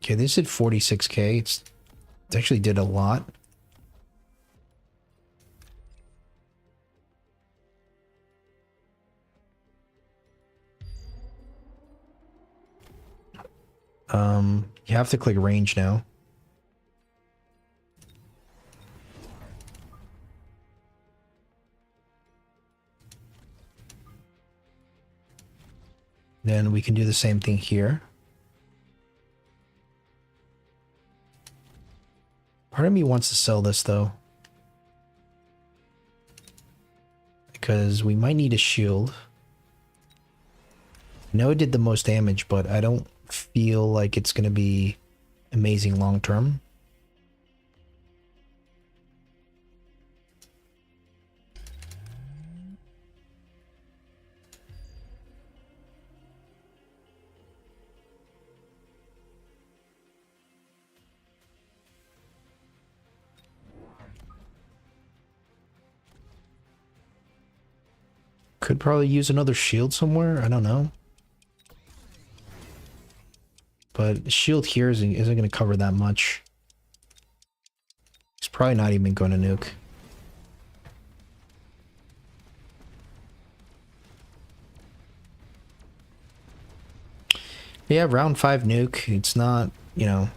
Okay, this did 46k. It actually did a lot. You have to click range now. Then we can do the same thing here. Part of me wants to sell this though. Because we might need a shield. I know it did the most damage, but I don't feel like it's going to be amazing long term. Could probably use another shield somewhere. I don't know. But shield here isn't going to cover that much. He's probably not even going to nuke. Yeah, round 5 nuke. It's not, you know,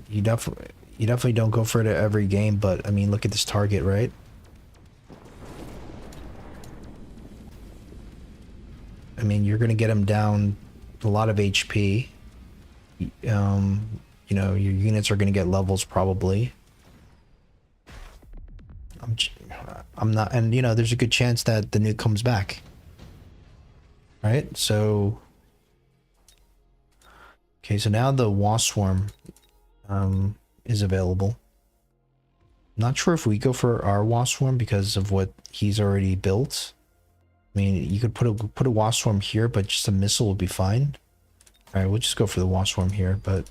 you definitely don't go for it at every game, but I mean, look at this target, right? I mean, you're going to get him down a lot of HP. You know, your units are going to get levels probably. I'm not, and you know, there's a good chance that the nuke comes back. Right? So, okay, so now the wasp swarm is available. Not sure if we go for our wasp swarm because of what he's already built. I mean, you could put a wasp swarm here, but just a missile would be fine. All right, we'll just go for the wasp swarm here, but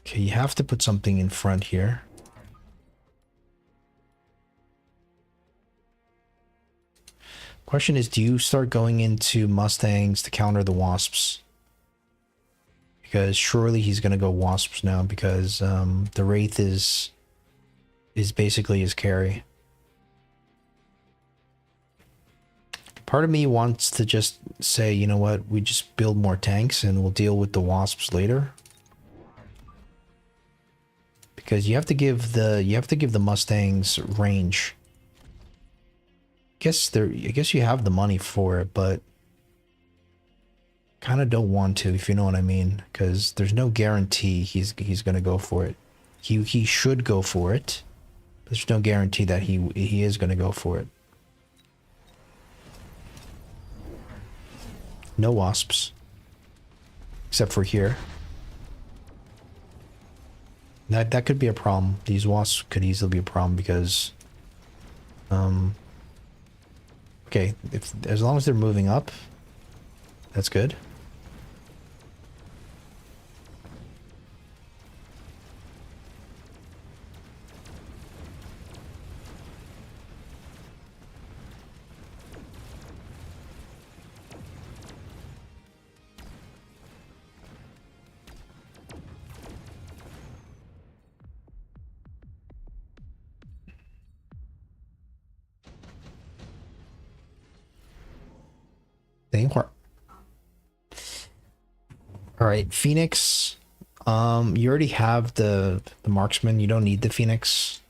okay, you have to put something in front here. Question is, do you start going into Mustangs to counter the wasps? Because surely he's going to go wasps now because the Wraith is basically his carry. Part of me wants to just say, you know what, we just build more tanks and we'll deal with the wasps later. Because you have to give the Mustangs range. I guess you have the money for it, but kind of don't want to, if you know what I mean, because there's no guarantee he's going to go for it. He should go for it. But there's no guarantee that he is going to go for it. No wasps. Except for here. That could be a problem. These wasps could easily be a problem because okay, as long as they're moving up, that's good. Anymore. All right, Phoenix. You already have the marksman. You don't need the Phoenix.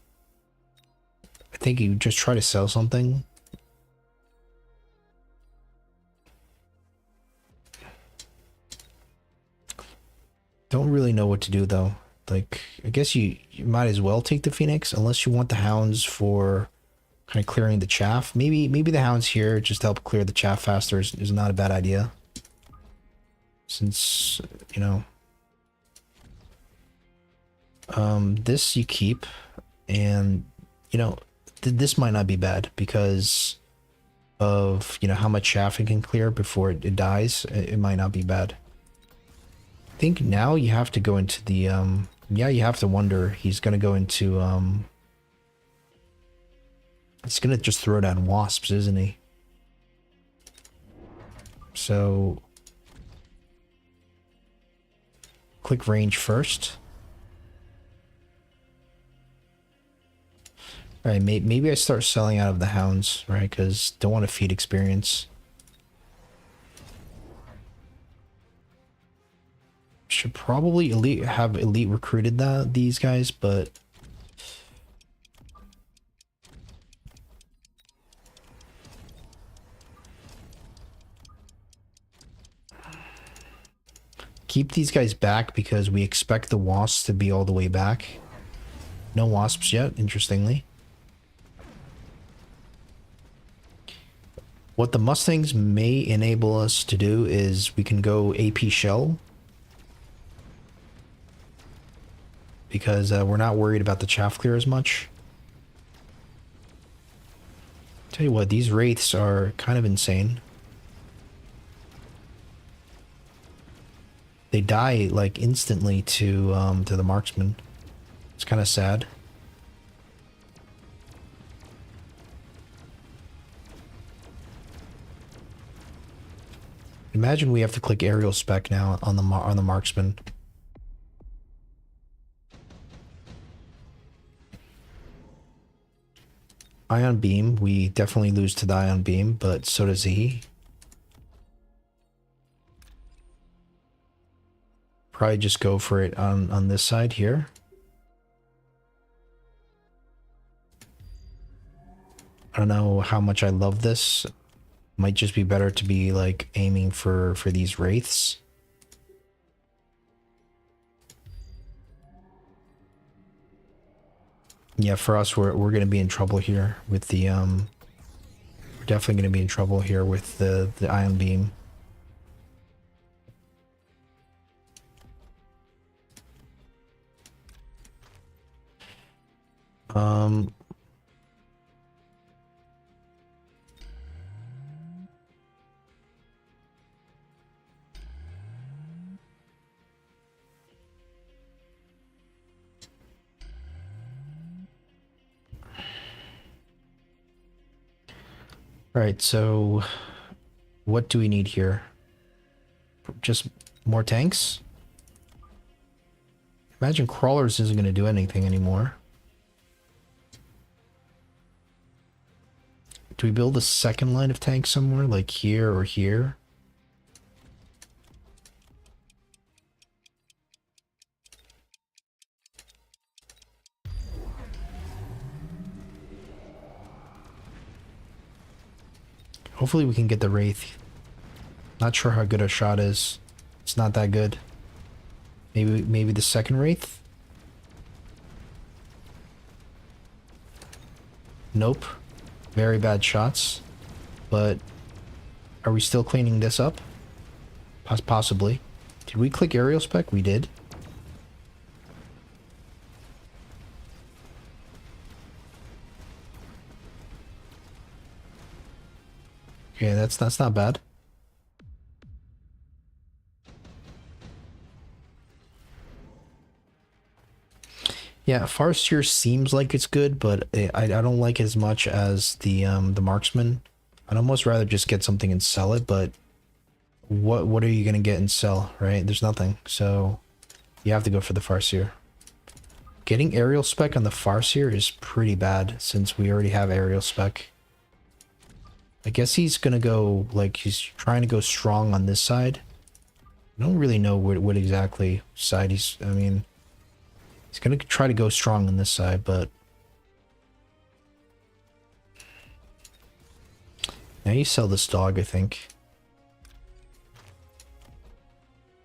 I think you just try to sell something. Don't really know what to do though. Like, I guess you might as well take the Phoenix unless you want the hounds for kind of clearing the chaff. Maybe the hounds here just to help clear the chaff faster is not a bad idea. Since, you know, this you keep, and you know, this might not be bad because of, you know, how much chaff it can clear before it dies. It might not be bad. I think now you have to go into the yeah, you have to wonder. He's gonna go into he's gonna just throw down wasps, isn't he? So click range first. All right, maybe I start selling out of the hounds, right? Because don't want to feed experience. Should probably have elite recruited these guys, but keep these guys back because we expect the wasps to be all the way back. No wasps yet, interestingly. What the Mustangs may enable us to do is we can go AP shell. Because we're not worried about the chaff clear as much. Tell you what, these wraiths are kind of insane. They die like instantly to the marksman. It's kind of sad. Imagine we have to click aerial spec now on the marksman. Ion beam, we definitely lose to the ion beam, but so does he. Probably just go for it on this side here. I don't know how much I love this. Might just be better to be like aiming for these wraiths. Yeah, for us, we're gonna be in trouble here with the we're definitely gonna be in trouble here with the ion beam. All right, so what do we need here? Just more tanks? Imagine crawlers isn't going to do anything anymore. Do we build a second line of tanks somewhere, like here or here? Hopefully we can get the Wraith. Not sure how good our shot is. It's not that good. Maybe the second Wraith? Nope. Very bad shots. But are we still cleaning this up? Possibly. Did we click aerial spec? We did. Okay, that's not bad. Yeah, Farseer seems like it's good, but I don't like it as much as the marksman. I'd almost rather just get something and sell it, but what are you gonna get and sell, right? There's nothing, so you have to go for the Farseer. Getting aerial spec on the Farseer is pretty bad since we already have aerial spec. I guess he's gonna go, like, he's trying to go strong on this side. I don't really know what exactly side he's, I mean, he's gonna try to go strong on this side, but... Now you sell this dog, I think.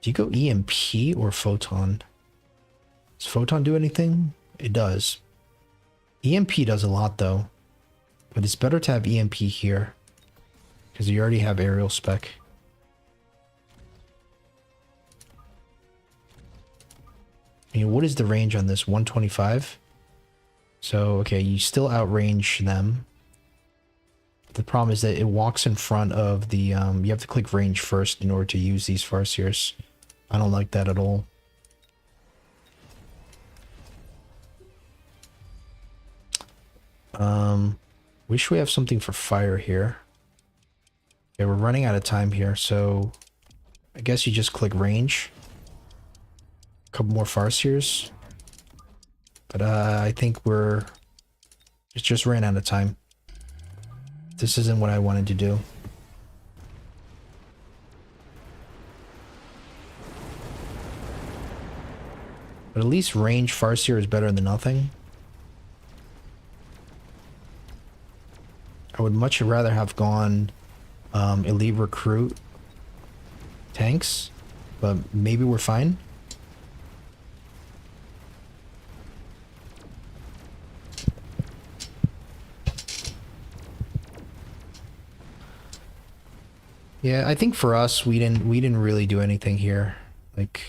Do you go EMP or Photon? Does Photon do anything? It does. EMP does a lot, though. But it's better to have EMP here. Because you already have aerial spec. I mean, what is the range on this? 125? So, okay, you still outrange them. The problem is that it walks in front of the, you have to click range first in order to use these Farseers. I don't like that at all. Wish we have something for fire here. Okay, we're running out of time here, so I guess you just click range. A couple more Farseers. But I think it just ran out of time. This isn't what I wanted to do. But at least range Farseer is better than nothing. I would much rather have gone elite recruit tanks, but maybe we're fine. Yeah, I think for us, we didn't really do anything here. Like,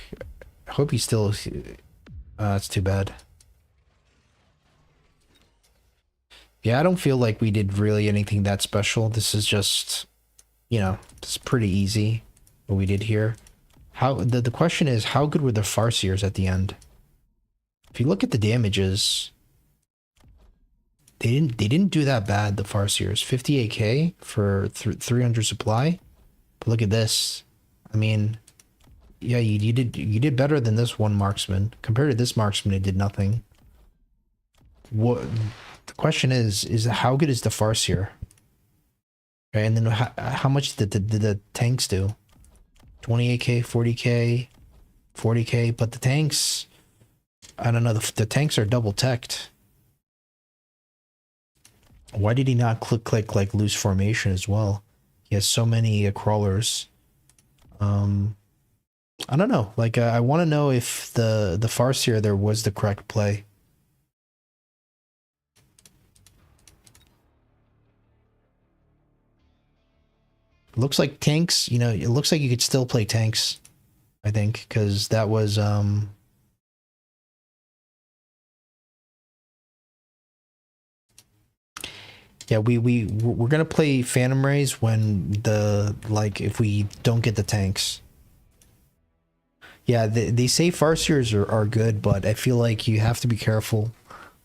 I hope he still. It's too bad. Yeah, I don't feel like we did really anything that special. This is just, you know, it's pretty easy what we did here. How the question is, how good were the Farseers at the end? If you look at the damages, they didn't do that bad. The Farseers, 58k for 300 supply. But look at this. I mean, yeah, you did better than this one marksman. Compared to this marksman, it did nothing. What the question is how good is the Farseer? Okay, and then how much did the tanks do? 28k, 40k, 40k, but the tanks, I don't know, the tanks are double teched. Why did he not click like loose formation as well? He has so many crawlers. I don't know. Like, I want to know if the Farseer there was the correct play. It looks like tanks, you know, it looks like you could still play tanks, I think, because that was, yeah, we're gonna play Phantom Rays when like, if we don't get the tanks. Yeah, they say Farseers are good, but I feel like you have to be careful.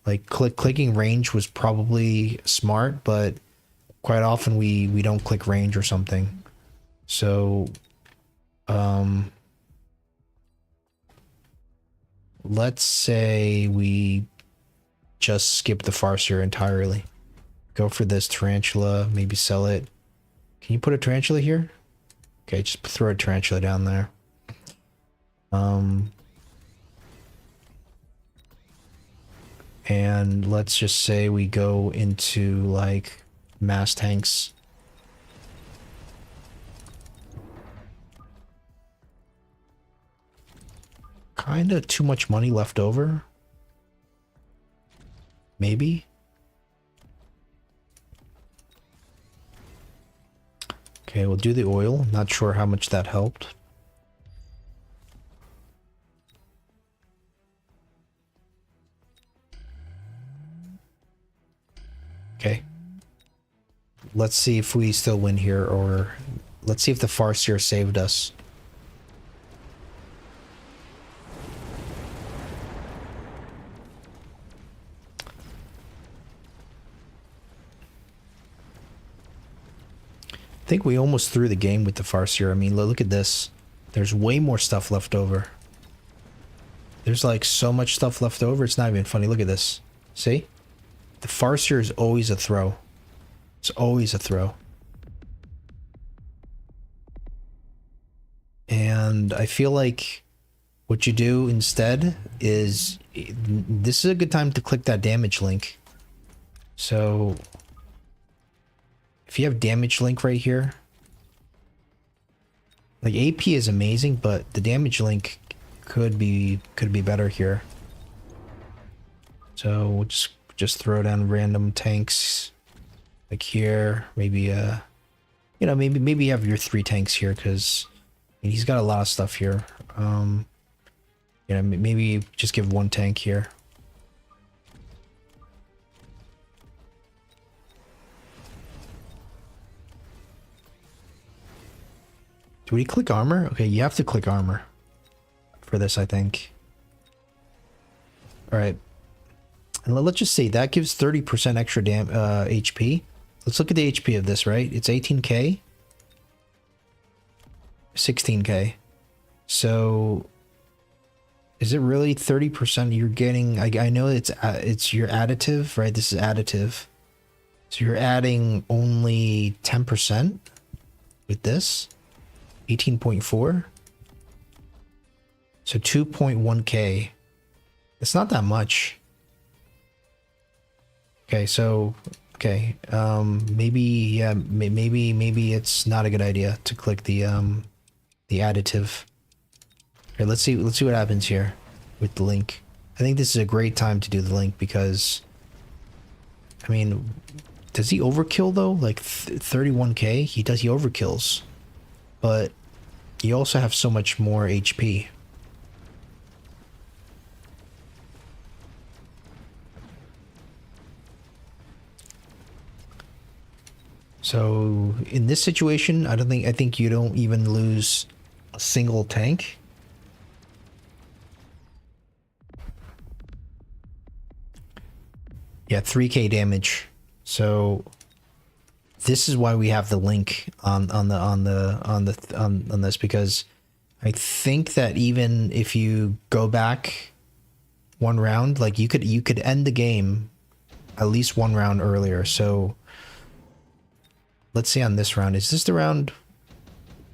Like, clicking range was probably smart, but quite often we don't click range or something. So, let's say we just skip the Farseer entirely. Go for this Tarantula, maybe sell it. Can you put a Tarantula here? Okay, just throw a Tarantula down there. And let's just say we go into, like, mass tanks. Kinda too much money left over. Maybe. Okay, we'll do the oil. Not sure how much that helped. Okay. Let's see if we still win here, or let's see if the Farseer saved us. I think we almost threw the game with the Farseer. I mean, look at this. There's way more stuff left over. There's like so much stuff left over, it's not even funny. Look at this. See? The Farseer is always a throw. It's always a throw. And I feel like what you do instead is, this is a good time to click that damage link. So if you have damage link right here, like AP is amazing, but the damage link could be better here. So we'll just throw down random tanks like here. Maybe you know, maybe you have your 3 tanks here, because he's got a lot of stuff here. You know, maybe just give 1 tank here. Do we click armor? Okay, you have to click armor for this, I think. All right. And let's just say that gives 30% extra HP. Let's look at the HP of this, right? It's 18k, 16k. So is it really 30% you're getting? I know it's your additive, right? This is additive. So you're adding only 10% with this. 18.4. So 2.1k. It's not that much. Okay, so maybe, yeah, maybe it's not a good idea to click the additive. Okay, let's see what happens here with the link. I think this is a great time to do the link because, I mean, does he overkill though? Like 31k? He overkills. But you also have so much more HP. So in this situation, I think you don't even lose a single tank. Yeah, 3k damage. So this is why we have the link on this, because I think that even if you go back 1 round, like you could end the game at least 1 round earlier. So let's see on this round. Is this the round?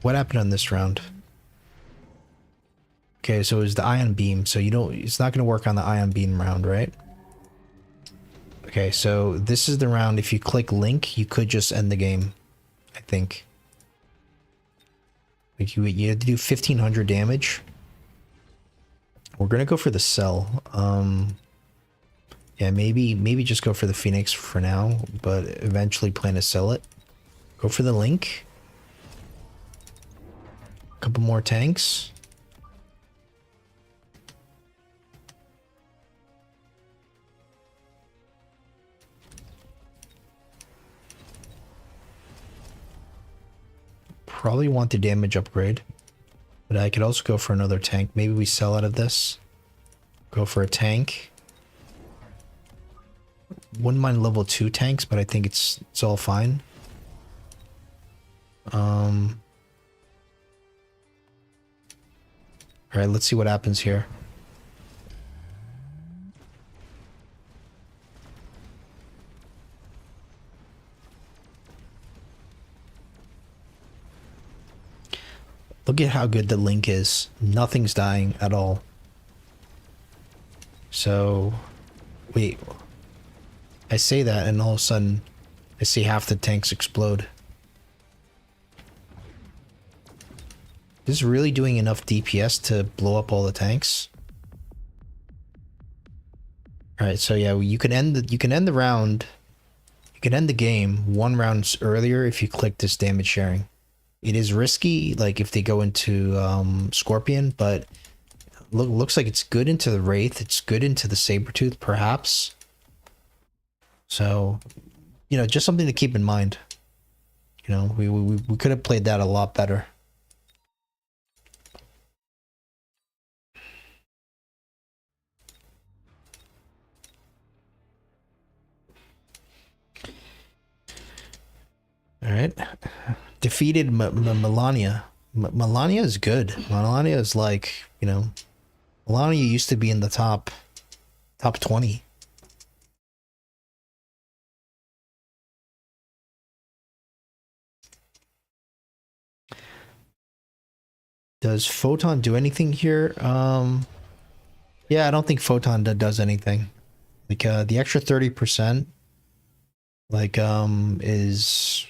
What happened on this round? Okay, so it was the ion beam. So it's not going to work on the ion beam round, right? Okay, so this is the round. If you click link, you could just end the game, I think. Like you have to do 1500 damage. We're gonna go for the cell. Yeah, maybe just go for the Phoenix for now, but eventually plan to sell it. Go for the link. A couple more tanks. Probably want the damage upgrade, but I could also go for another tank. Maybe we sell out of this. Go for a tank. Wouldn't mind level 2 tanks, but I think it's all fine. All right, let's see what happens here. Look at how good the link is. Nothing's dying at all. So, wait. I say that and all of a sudden I see half the tanks explode. Is this really doing enough DPS to blow up all the tanks? Alright, so yeah, you can end the round. You can end the game 1 round earlier if you click this damage sharing. It is risky, like if they go into Scorpion, but looks like it's good into the Wraith. It's good into the Sabretooth, perhaps. So, you know, just something to keep in mind. You know, we could have played that a lot better. All right. Defeated Melania. Melania is good. Melania is like, you know, Melania used to be in the top 20. Does Photon do anything here? Yeah, I don't think Photon does anything. Like, the extra 30%, like, is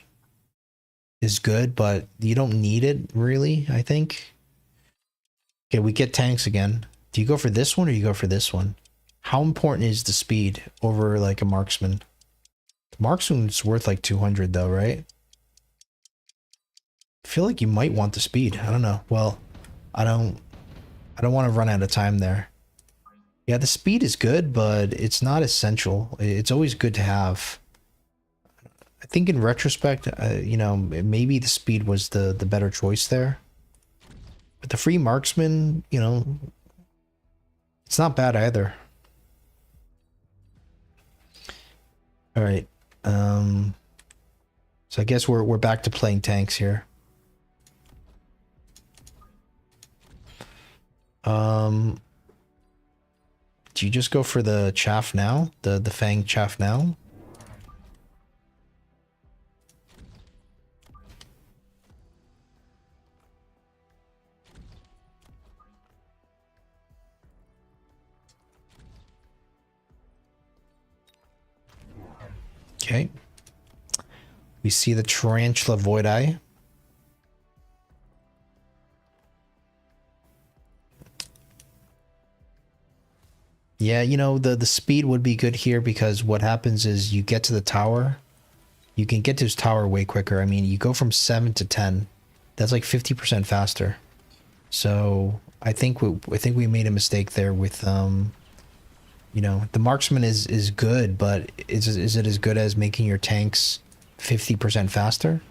good, but you don't need it, really, I think. Okay, we get tanks again. Do you go for this one or you go for this one? How important is the speed over, like, a marksman? The marksman's worth, like, 200, though, right? I feel like you might want the speed. I don't know. Well, I don't want to run out of time there. Yeah, the speed is good, but it's not essential. It's always good to have. I think in retrospect, you know, maybe the speed was the better choice there. But the free marksman, you know, it's not bad either. All right. So I guess we're back to playing tanks here. Do you just go for the chaff now? The fang chaff now? Okay. We see the Tarantula Void Eye. Yeah, you know, the speed would be good here because what happens is you get to the tower. You can get to his tower way quicker. I mean, you go from 7 to 10. That's like 50% faster. So I think we made a mistake there with you know, the marksman is good, but is it as good as making your tanks 50% faster?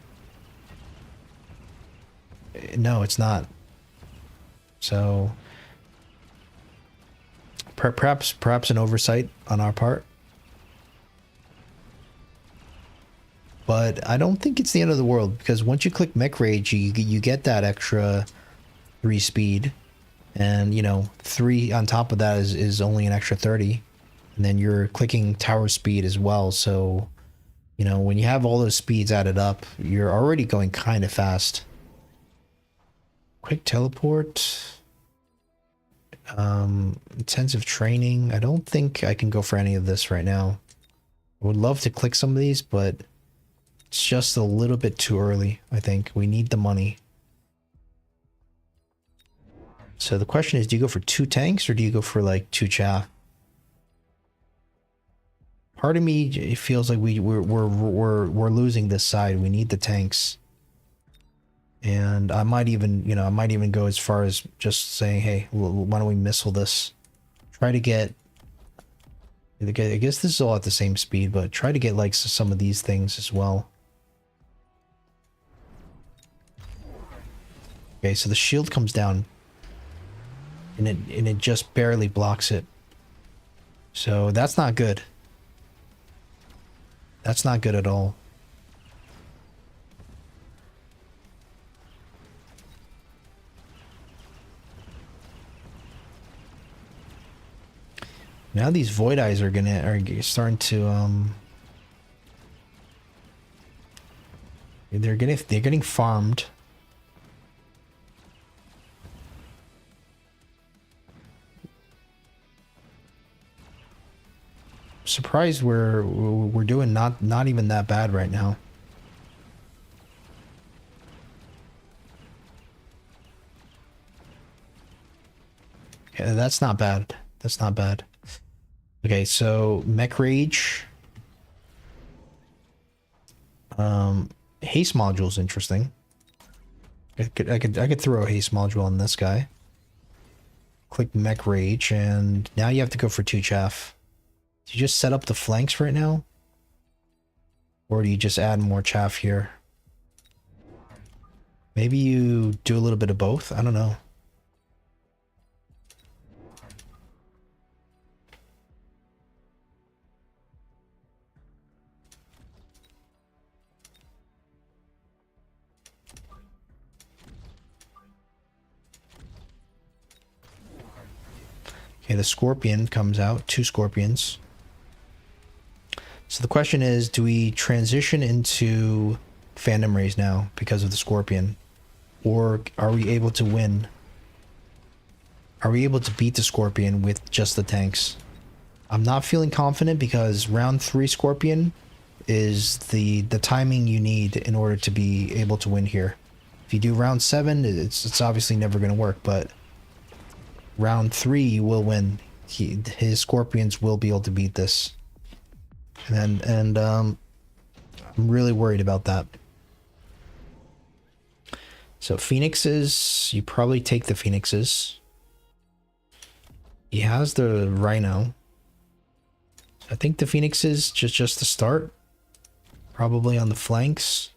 No, it's not. So perhaps an oversight on our part. But I don't think it's the end of the world because once you click Mech Rage, you get that extra 3 speed. And, you know, 3 on top of that is only an extra 30. And then you're clicking tower speed as well. So, you know, when you have all those speeds added up, you're already going kind of fast. Quick teleport. Intensive training. I don't think I can go for any of this right now. I would love to click some of these, but it's just a little bit too early, I think. We need the money. So the question is, do you go for 2 tanks or do you go for like 2 chaff? Part of me, it feels like we're losing this side. We need the tanks. And I might even, you know, I might even go as far as just saying, hey, why don't we missile this? Try to get, I guess this is all at the same speed, but try to get like some of these things as well. Okay, so the shield comes down. And it just barely blocks it. So that's not good. That's not good at all. Now these Void Eyes are starting to they're getting farmed. Surprised we're doing not even that bad right now. Yeah, that's not bad. That's not bad. Okay, so Mech Rage. Haste module is interesting. I could throw a haste module on this guy. Click Mech Rage, and now you have to go for 2 chaff. Do you just set up the flanks right now? Or do you just add more chaff here? Maybe you do a little bit of both? I don't know. Okay, the Scorpion comes out. 2 Scorpions. So the question is, do we transition into Phantom Rays now because of the Scorpion? or are we able to win? Are we able to beat the Scorpion with just the tanks? I'm not feeling confident because round 3 Scorpion is the timing you need in order to be able to win here. If you do round 7, it's obviously never going to work, but round 3 you will win. His Scorpions will be able to beat this. And I'm really worried about that. So Phoenixes, you probably take the Phoenixes. He has the Rhino. I think the Phoenixes just to start. Probably on the flanks.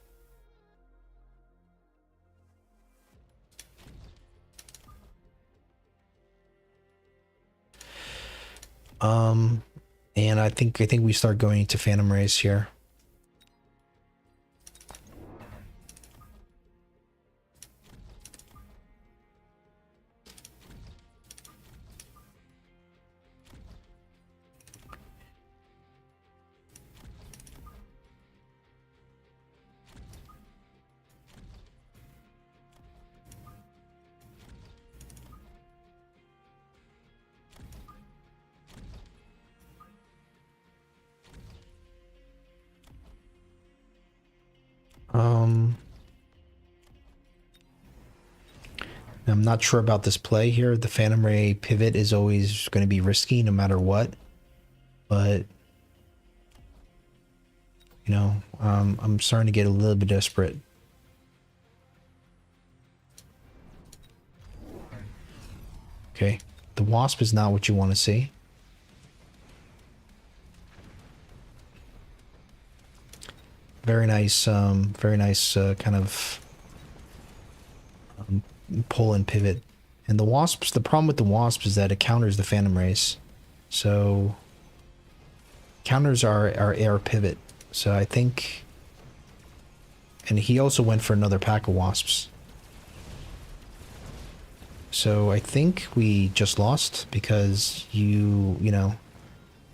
And I think we start going into Phantom Rays here. I'm not sure about this play here. The Phantom Ray pivot is always going to be risky no matter what. But, you know, I'm starting to get a little bit desperate. Okay, the Wasp is not what you want to see. Very nice kind of pull and pivot. And the Wasps, the problem with the Wasps is that it counters the Phantom Rays. So counters our air pivot. So I think, and he also went for another pack of Wasps. So I think we just lost because you know,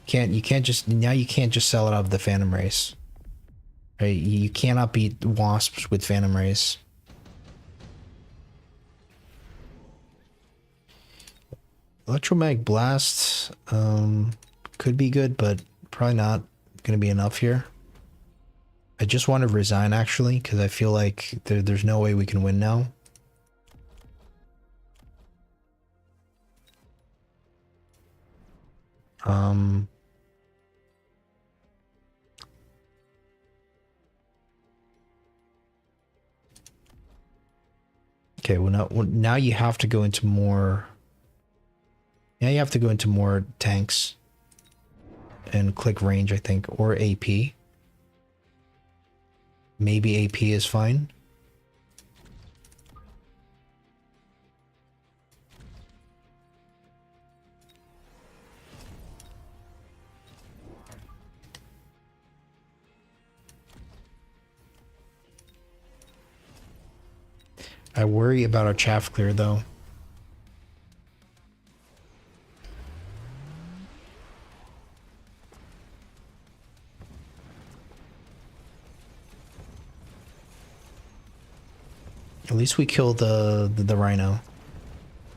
you can't just sell it out of the Phantom Rays. Right? You cannot beat Wasps with Phantom Rays. Electromag Blast could be good, but probably not going to be enough here. I just want to resign actually because I feel like there's no way we can win now. Okay, well now you have to go into more. Now you have to go into more tanks and click range, I think, or AP. Maybe AP is fine. I worry about our chaff clear though. At least we killed the Rhino.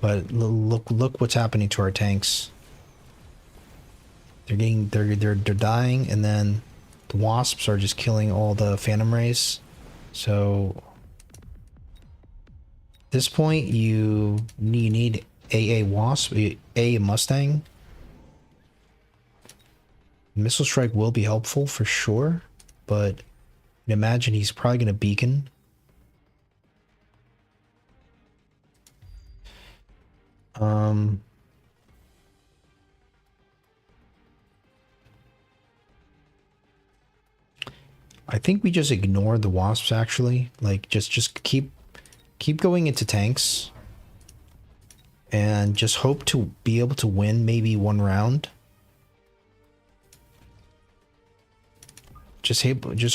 But look what's happening to our tanks. They're dying, and then the Wasps are just killing all the Phantom Rays. So at this point you need a Wasp, a Mustang. Missile Strike will be helpful for sure, but imagine he's probably going to beacon. I think we just ignore the Wasps actually. Like just keep going into tanks and just hope to be able to win maybe one round. Just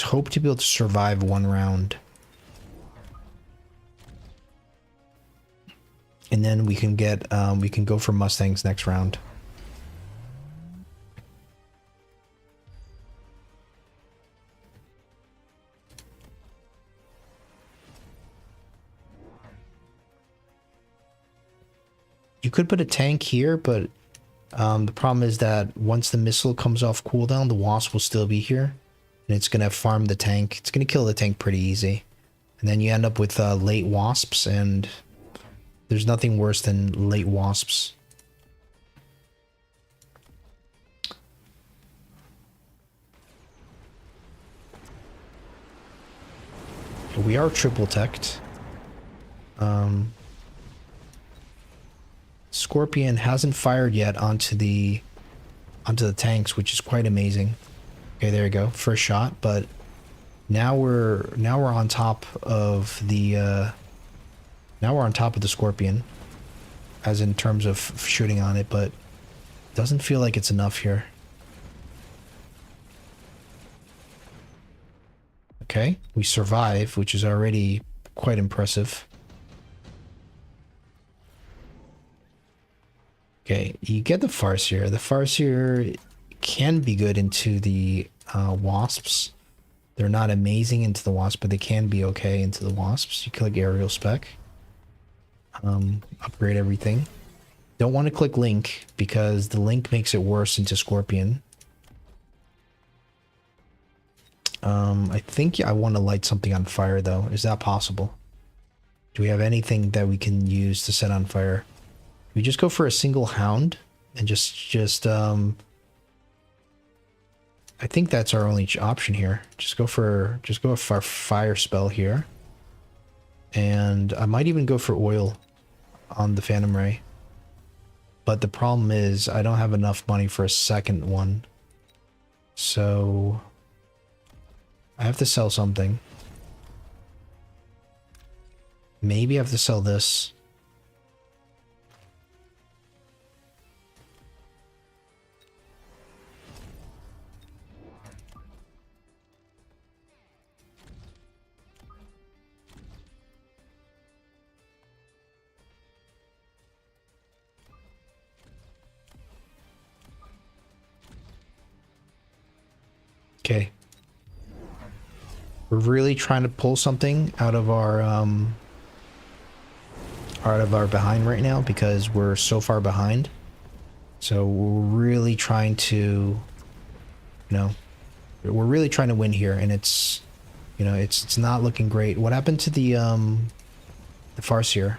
hope to be able to survive one round. And then we can get we can go for Mustangs next round. You could put a tank here, but the problem is that once the missile comes off cooldown, the wasp will still be here. And it's going to farm the tank. It's going to kill the tank pretty easy. And then you end up with late wasps, and there's nothing worse than late wasps. We are triple teched. Scorpion hasn't fired yet onto the tanks, which is quite amazing. Okay, there you go. First shot, but now we're on top of the Scorpion, as in terms of shooting on it, but it doesn't feel like it's enough here. Okay, we survive, which is already quite impressive. Okay, you get the Farseer. The Farseer can be good into the wasps. They're not amazing into the wasp, but they can be okay into the wasps. You click aerial spec. Upgrade everything. Don't want to click link because the link makes it worse into Scorpion. I think I want to light something on fire though. Is that possible? Do we have anything that we can use to set on fire? We just go for a single hound and just I think that's our only option here. Just go for a fire spell here. And I might even go for oil on the Phantom Ray. But the problem is I don't have enough money for a second one. So I have to sell something. Maybe I have to sell this. Okay. We're really trying to pull something out of our behind right now because we're so far behind. So we're really trying to, we're really trying to win here, and it's, it's not looking great. What happened to the Farseer?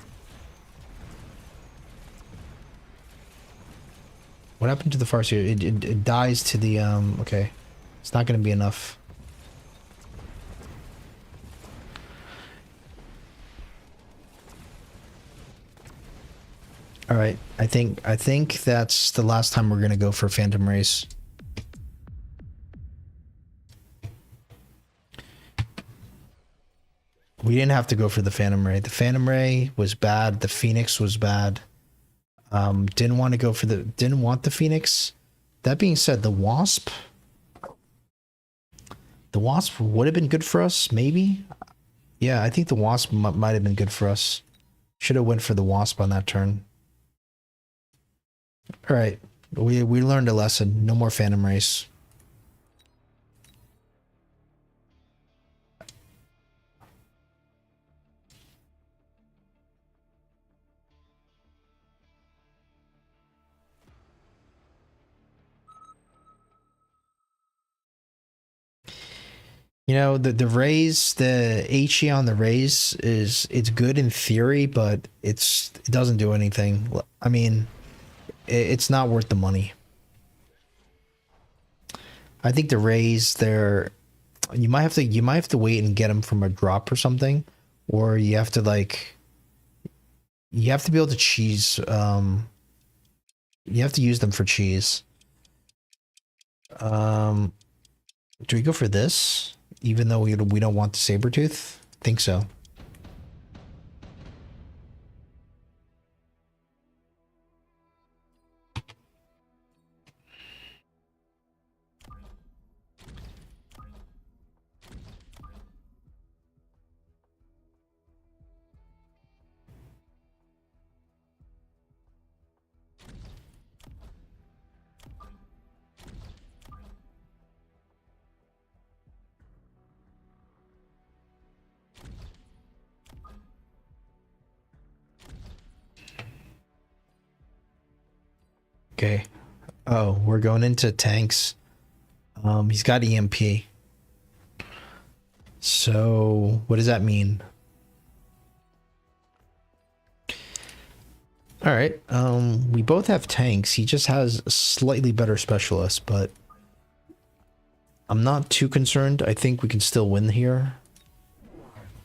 What happened to the Farseer? It dies to the okay. It's not going to be enough. All right, I think that's the last time we're going to go for Phantom Rays. We didn't have to go for the Phantom Ray. The Phantom Ray was bad. The Phoenix was bad. Didn't want the Phoenix. That being said, the Wasp would have been good for us, maybe. Yeah, I think the Wasp might have been good for us. Should have went for the Wasp on that turn. All right, we learned a lesson. No more Phantom Race. The raise, the HE on the raise it's good in theory, but it doesn't do anything. I mean, it's not worth the money. I think the raise there, you might have to wait and get them from a drop or something, or you have to be able to cheese. You have to use them for cheese. Do we go for this? Even though we don't want the Sabertooth? I think so. Okay. Oh, we're going into tanks. He's got EMP. So, what does that mean? All right. We both have tanks. He just has slightly better specialists, but I'm not too concerned. I think we can still win here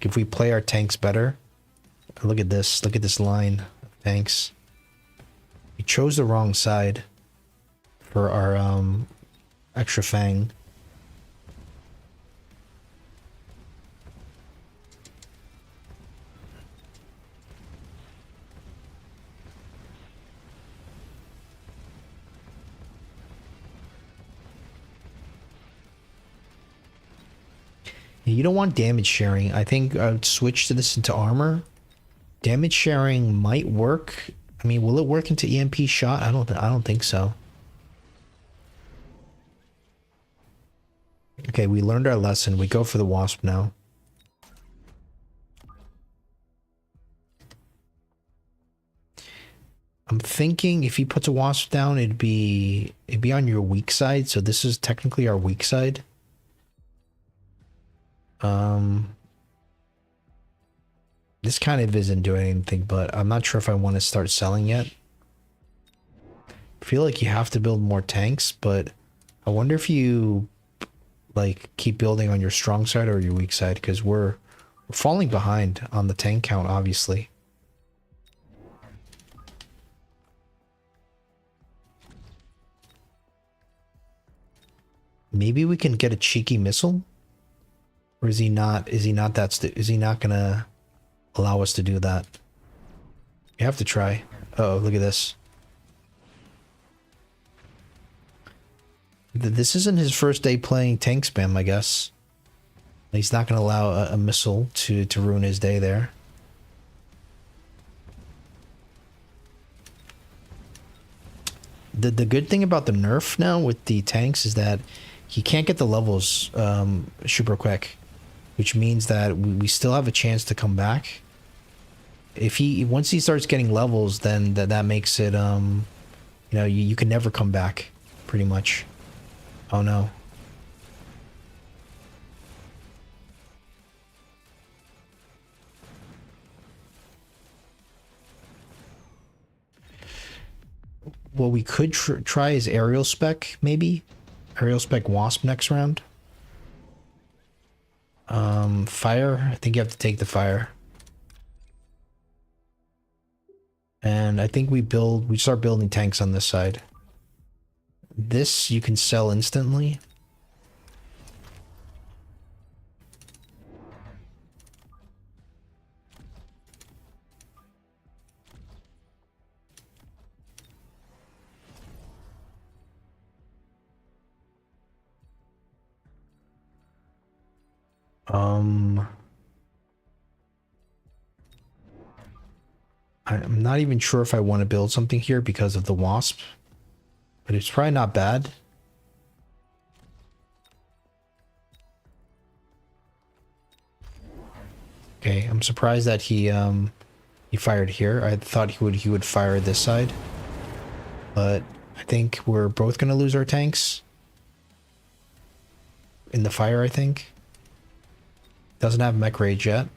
if we play our tanks better. Look at this. Look at this line of tanks. We chose the wrong side for our extra fang. You don't want damage sharing. I think I would switch to this into armor. Damage sharing might work. I mean, will it work into EMP shot? I don't think so. Okay, we learned our lesson. We go for the wasp now. I'm thinking if he puts a wasp down, it'd be on your weak side. So this is technically our weak side. This kind of isn't doing anything, but I'm not sure if I want to start selling yet. I feel like you have to build more tanks, but I wonder if you like keep building on your strong side or your weak side, because we're falling behind on the tank count, obviously. Maybe we can get a cheeky missile? Or is he not is he not gonna allow us to do that? You have to try. Uh oh, look at this. This isn't his first day playing tank spam, I guess. He's not gonna allow a missile to ruin his day there. The good thing about the nerf now with the tanks is that he can't get the levels super quick, which means that we still have a chance to come back. If once he starts getting levels, then that makes it you know, you can never come back, pretty much. Oh no. What we could try is aerial spec, maybe aerial spec wasp next round. Fire. I think you have to take the fire. And I think we start building tanks on this side. This you can sell instantly. I'm not even sure if I want to build something here because of the wasp, but it's probably not bad. Okay, I'm surprised that he fired here. I thought he would fire this side, but I think we're both gonna lose our tanks in the fire. I think doesn't have mech rage yet.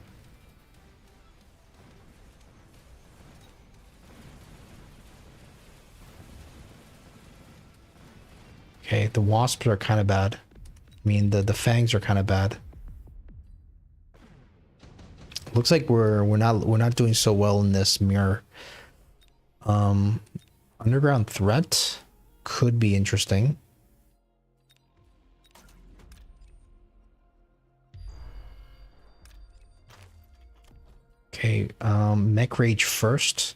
Okay, the wasps are kind of bad. I mean, the fangs are kind of bad. Looks like we're not doing so well in this mirror. Underground threat could be interesting. Okay, mech rage first.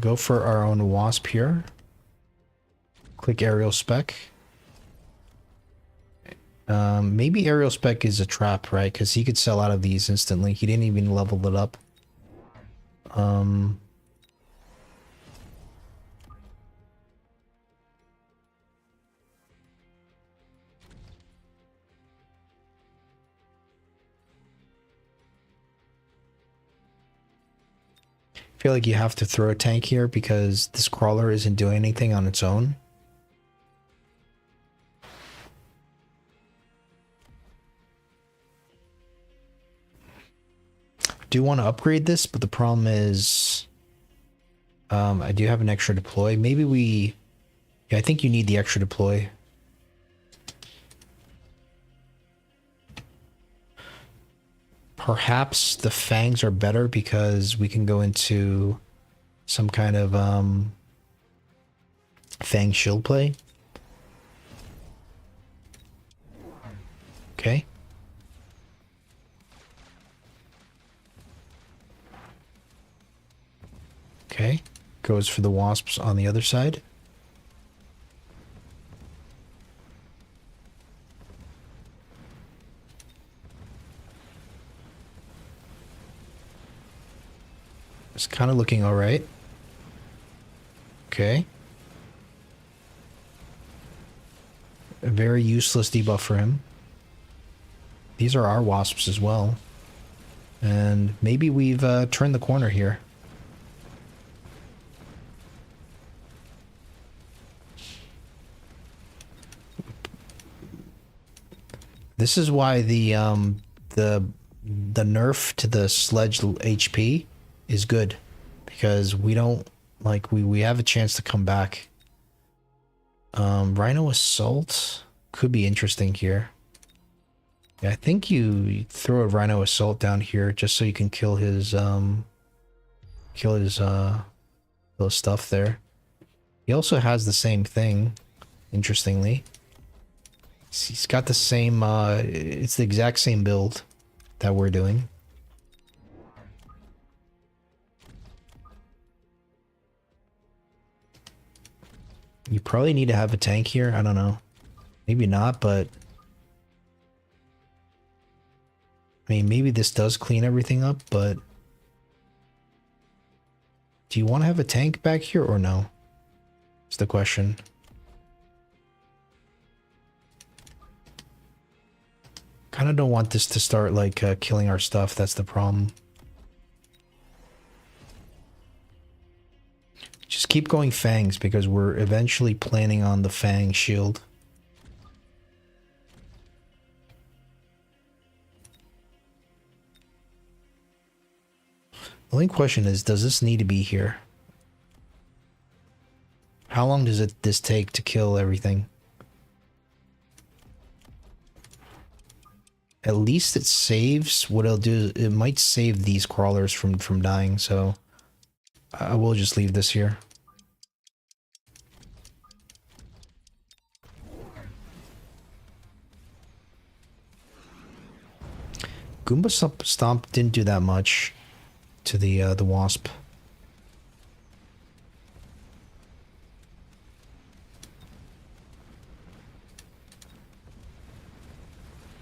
Go for our own wasp here. Click aerial spec. Maybe aerial spec is a trap, right? Because he could sell out of these instantly. He didn't even level it up. I feel like you have to throw a tank here because this crawler isn't doing anything on its own. I do want to upgrade this, but the problem is I do have an extra deploy. Maybe we... Yeah, I think you need the extra deploy. Perhaps the fangs are better because we can go into some kind of fang shield play. Okay. Okay. Goes for the wasps on the other side. It's kind of looking all right. Okay. A very useless debuff for him. These are our wasps as well. And maybe we've turned the corner here. This is why the nerf to the sledge HP is good, because we don't like we have a chance to come back. Rhino Assault could be interesting here. Yeah, I think you throw a Rhino Assault down here just so you can kill his little stuff there. He also has the same thing, interestingly. He's got the same it's the exact same build that we're doing. You probably need to have a tank here. I don't know. Maybe not, but I mean, maybe this does clean everything up, but do you want to have a tank back here or no? That's the question. Kind of don't want this to start like killing our stuff. That's the problem. Just keep going fangs because we're eventually planning on the fang shield. The only question is, does this need to be here? How long does this take to kill everything? At least it saves. What it'll do, it might save these crawlers from dying, so I will just leave this here. Goomba Stomp didn't do that much to the wasp.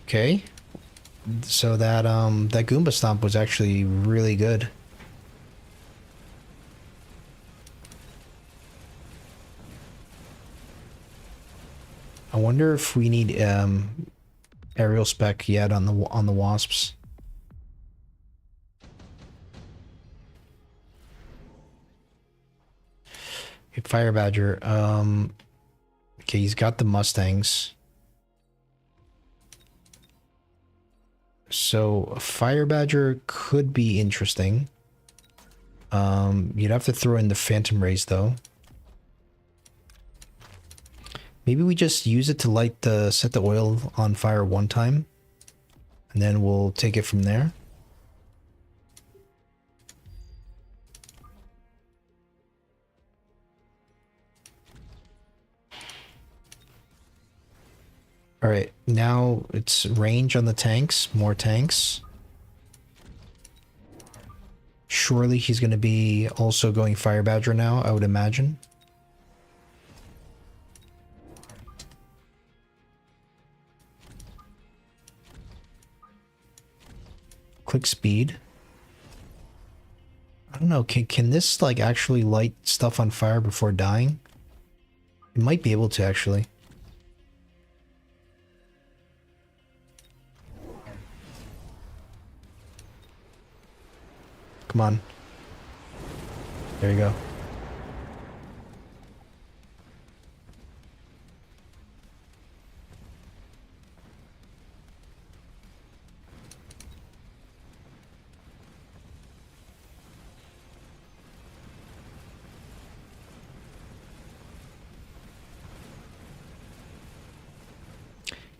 Okay. So that that Goomba Stomp was actually really good. I wonder if we need aerial spec yet on the wasps. Okay, Fire Badger. Okay, he's got the Mustangs. So a Fire Badger could be interesting. You'd have to throw in the Phantom Rays though. Maybe we just use it to light the set the oil on fire one time, and then we'll take it from there. All right, now it's range on the tanks, more tanks. Surely he's going to be also going Fire Badger now, I would imagine. Click speed. I don't know, can this like actually light stuff on fire before dying? It might be able to actually. Come on. There you go.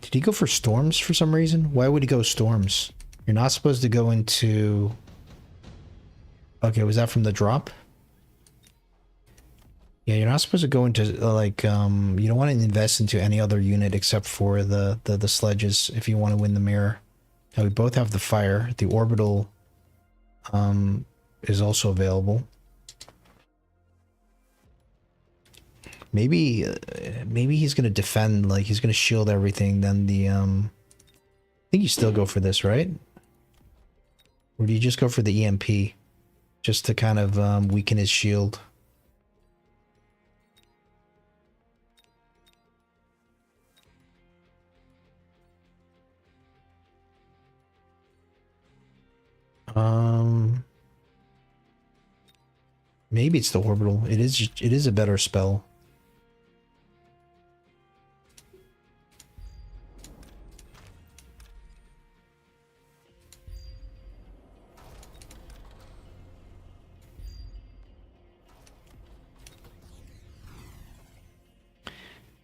Did he go for storms for some reason? Why would he go storms? You're not supposed to go into... Okay, was that from the drop? Yeah, you're not supposed to go into, like, you don't want to invest into any other unit except for the sledges if you want to win the mirror. Now, we both have the fire. The orbital, is also available. Maybe, maybe he's going to defend, like, he's going to shield everything, then the, I think you still go for this, right? Or do you just go for the EMP? Just to kind of, weaken his shield. Maybe it's the orbital. It is a better spell.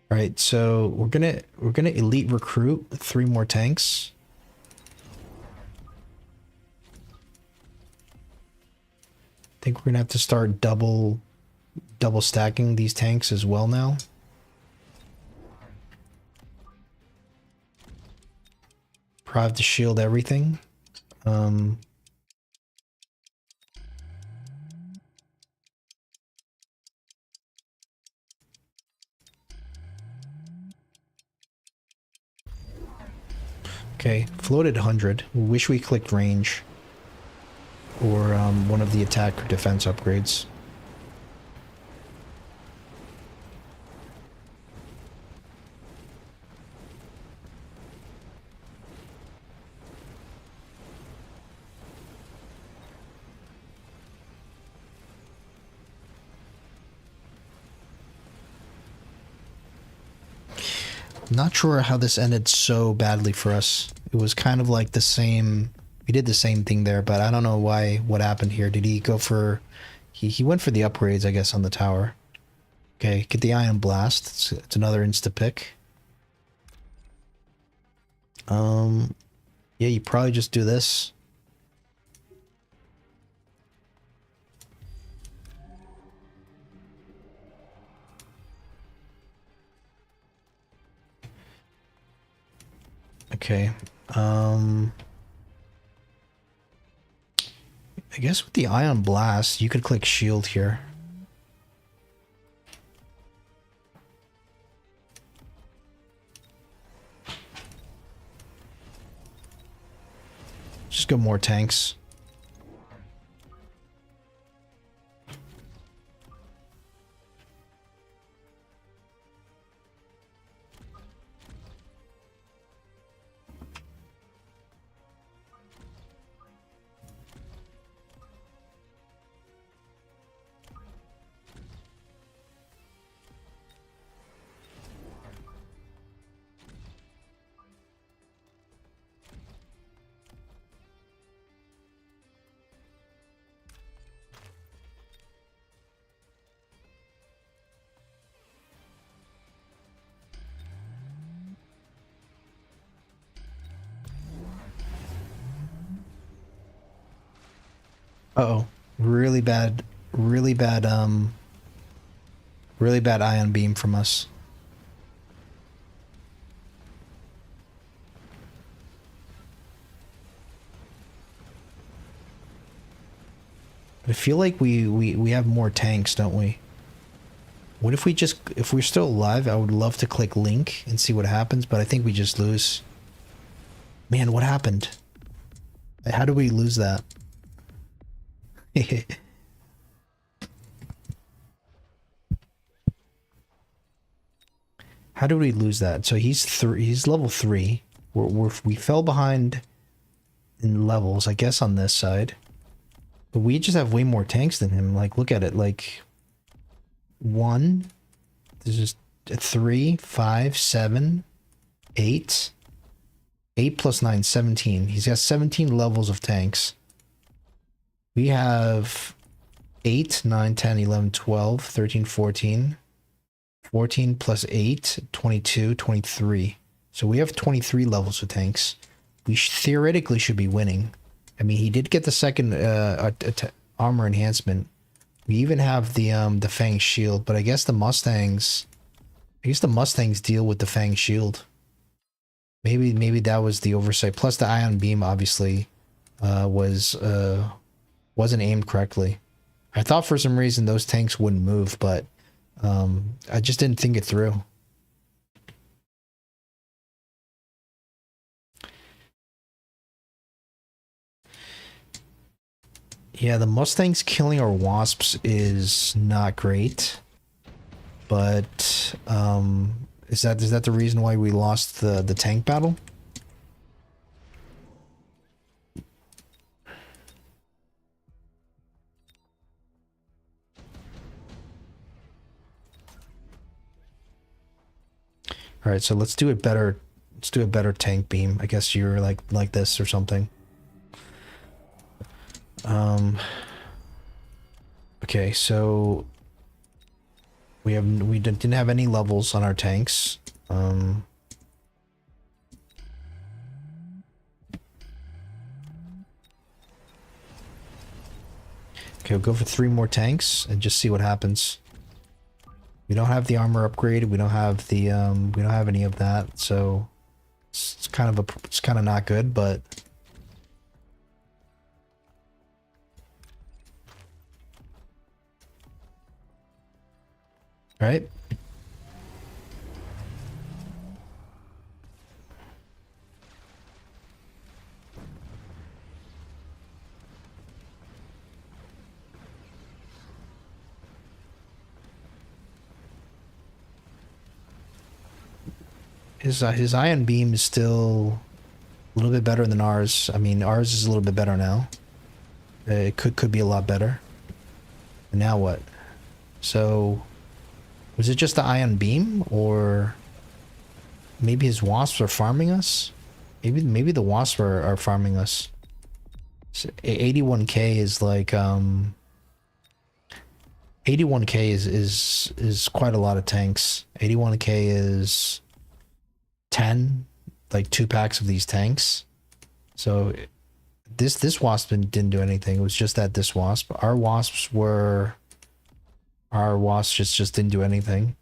All right, so we're gonna elite recruit 3 more tanks. I think we're gonna have to start double stacking these tanks as well now. Probably have to shield everything. Okay, floated 100. Wish we clicked range. Or one of the attack or defense upgrades. Not sure how this ended so badly for us. It was kind of like the same... We did the same thing there, but I don't know what happened here. Did he go for... He went for the upgrades, I guess, on the tower. Okay, get the Ion Blast. It's another insta-pick. Yeah, you probably just do this. Okay, I guess with the Ion Blast, you could click shield here. Just go more tanks. Uh-oh. Really bad, really bad ion beam from us. I feel like we have more tanks, don't we? What if we just... If we're still alive, I would love to click link and see what happens, but I think we just lose. Man, what happened? How do we lose that? How did we lose that? So he's level 3. We fell behind in levels, I guess, on this side. But we just have way more tanks than him. Like, look at it. Like, 1, this is 3, 5, 7, 8. 8 plus 9, 17. He's got 17 levels of tanks. We have 8, 9, 10, 11, 12, 13, 14. 14 plus 8, 22, 23. So we have 23 levels of tanks. We theoretically should be winning. I mean, he did get the second armor enhancement. We even have the Fang shield, but I guess the Mustangs deal with the Fang shield. Maybe that was the oversight. Plus the ion beam obviously wasn't aimed correctly. I thought for some reason those tanks wouldn't move, but I just didn't think it through. Yeah, the Mustangs killing our wasps is not great. But is that the reason why we lost the tank battle? All right, so let's do it better. Let's do a better tank beam. I guess you're like this or something. Okay, so we didn't have any levels on our tanks. Okay, we'll go for 3 more tanks and just see what happens. We don't have the armor upgraded. We don't have the we don't have any of that, so it's kind of not good, but right? His ion beam is still a little bit better than ours. I mean, ours is a little bit better now. It could be a lot better. And now what? So, was it just the ion beam, or maybe his wasps are farming us? Maybe the wasps are farming us. So 81k is like 81k is quite a lot of tanks. 81k is 10, like 2 packs of these tanks. So this wasp didn't do anything. It was just that this wasp. Our wasps just didn't do anything.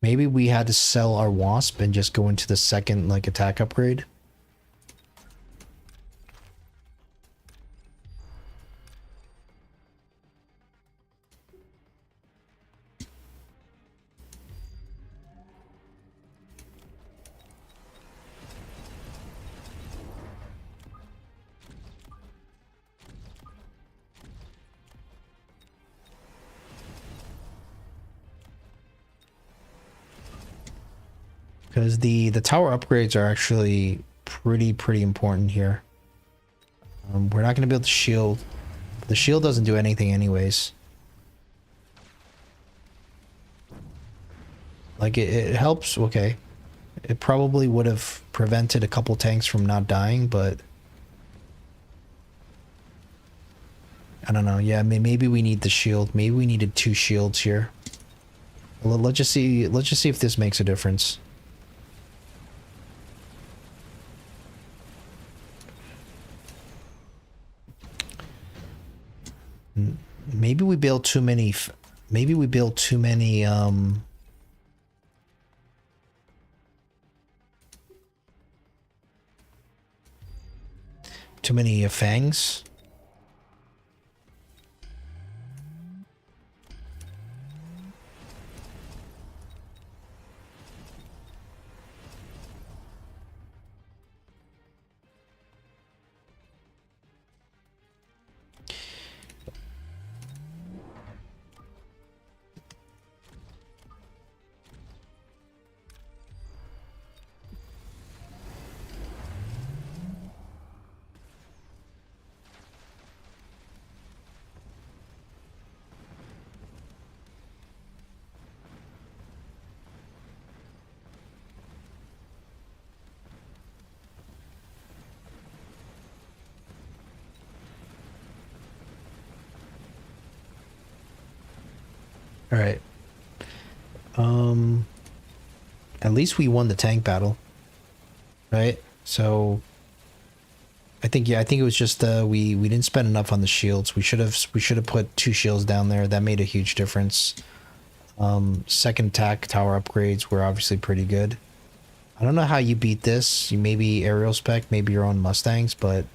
Maybe we had to sell our wasp and just go into the second like attack upgrade. Because the tower upgrades are actually pretty important here. We're not going to build the shield. The shield doesn't do anything anyways. Like it helps, okay. It probably would have prevented a couple tanks from not dying, but I don't know. Yeah, maybe we need the shield. Maybe we needed 2 shields here. Well, let's just see if this makes a difference. Maybe we build too many fangs. All right. Um, at least we won the tank battle, right? So I think, yeah, I think it was just we didn't spend enough on the shields. We should have put 2 shields down there. That made a huge difference. Second attack tower upgrades were obviously pretty good. I don't know how you beat this. You maybe aerial spec, maybe your own Mustangs, but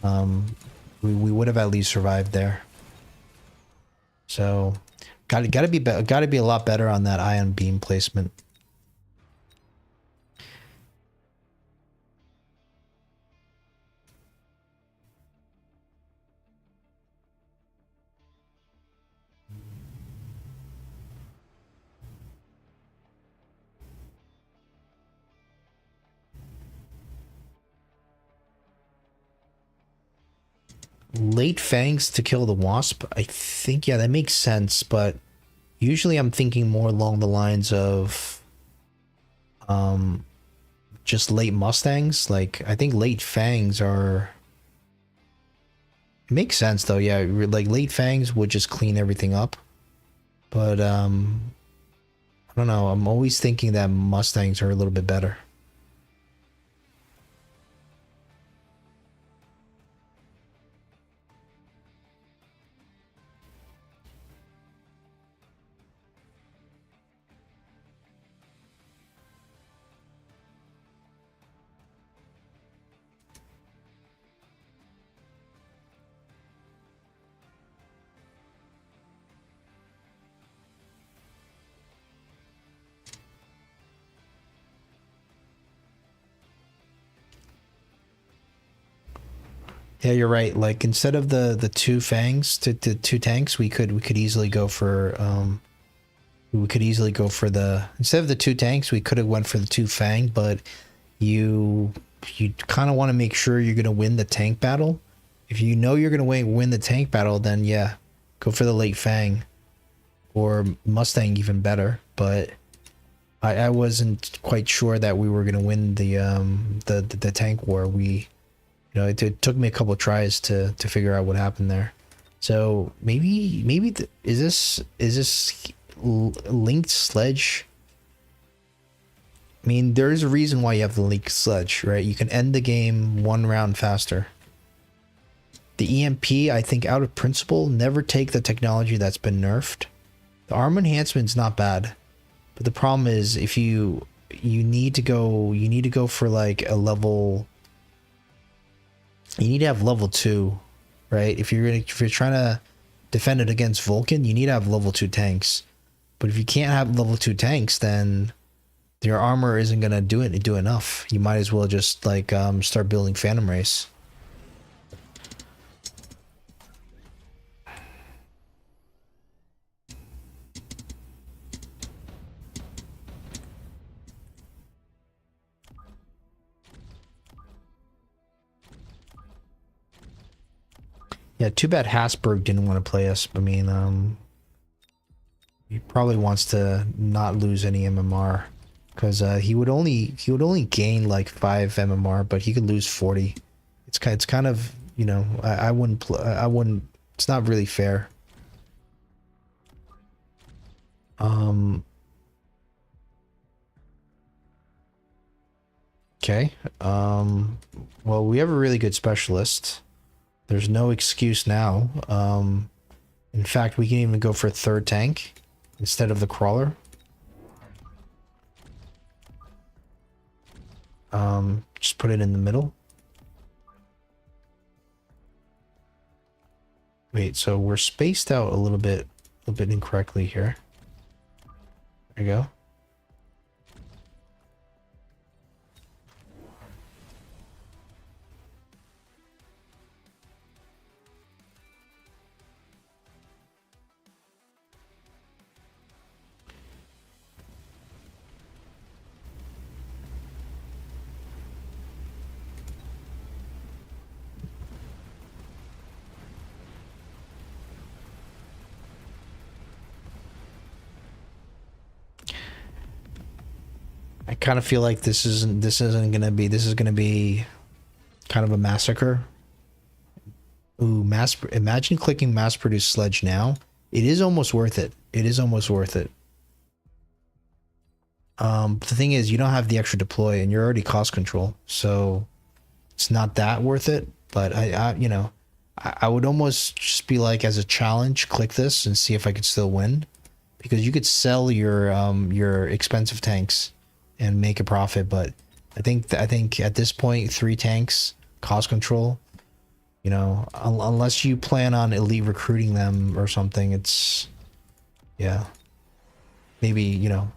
we would have at least survived there. So gotta be a lot better on that ion beam placement. Late fangs to kill the wasp. I think, yeah, that makes sense, but usually I'm thinking more along the lines of just late mustangs. Like, I think late fangs are, it makes sense though. Yeah, like late fangs would just clean everything up, but I don't know, I'm always thinking that mustangs are a little bit better. Yeah, you're right. Like instead of the 2 fangs to 2 tanks, we could easily go for instead of the 2 tanks, we could have went for the 2 fang, but you kind of want to make sure you're going to win the tank battle. If you know you're going to win the tank battle, then yeah, go for the late fang or Mustang, even better. But I wasn't quite sure that we were going to win the tank war. It took me a couple of tries to figure out what happened there. So maybe is this linked sledge? I mean, there is a reason why you have the linked sledge, right? You can end the game 1 round faster. The EMP, I think, out of principle, never take the technology that's been nerfed. The armor enhancement's not bad, but the problem is if you need to go for like a level. You need to have level 2, right? If you're trying to defend it against Vulcan, you need to have level 2 tanks. But if you can't have level 2 tanks, then your armor isn't gonna do enough. You might as well just like start building Phantom Race. Yeah, too bad Hasberg didn't want to play us. I mean, he probably wants to not lose any MMR because he would only gain like 5 MMR, but he could lose 40. It's kind of, I wouldn't. It's not really fair. Okay. Well, we have a really good specialist. There's no excuse now. In fact, we can even go for a 3rd tank instead of the crawler. Just put it in the middle. Wait, so we're spaced out a little bit incorrectly here. There you go. I kind of feel like this is gonna be kind of a massacre. Ooh, imagine clicking mass produce sledge now It is almost worth it. It is almost worth it. The thing is, you don't have the extra deploy, and you're already cost control, so it's not that worth it. But you know, I would almost just be like, as a challenge, click this and see if I could still win, because you could sell your expensive tanks and make a profit. But I think at this point, 3 tanks, cost control. You know, unless you plan on elite recruiting them or something, it's, yeah. Maybe, you know,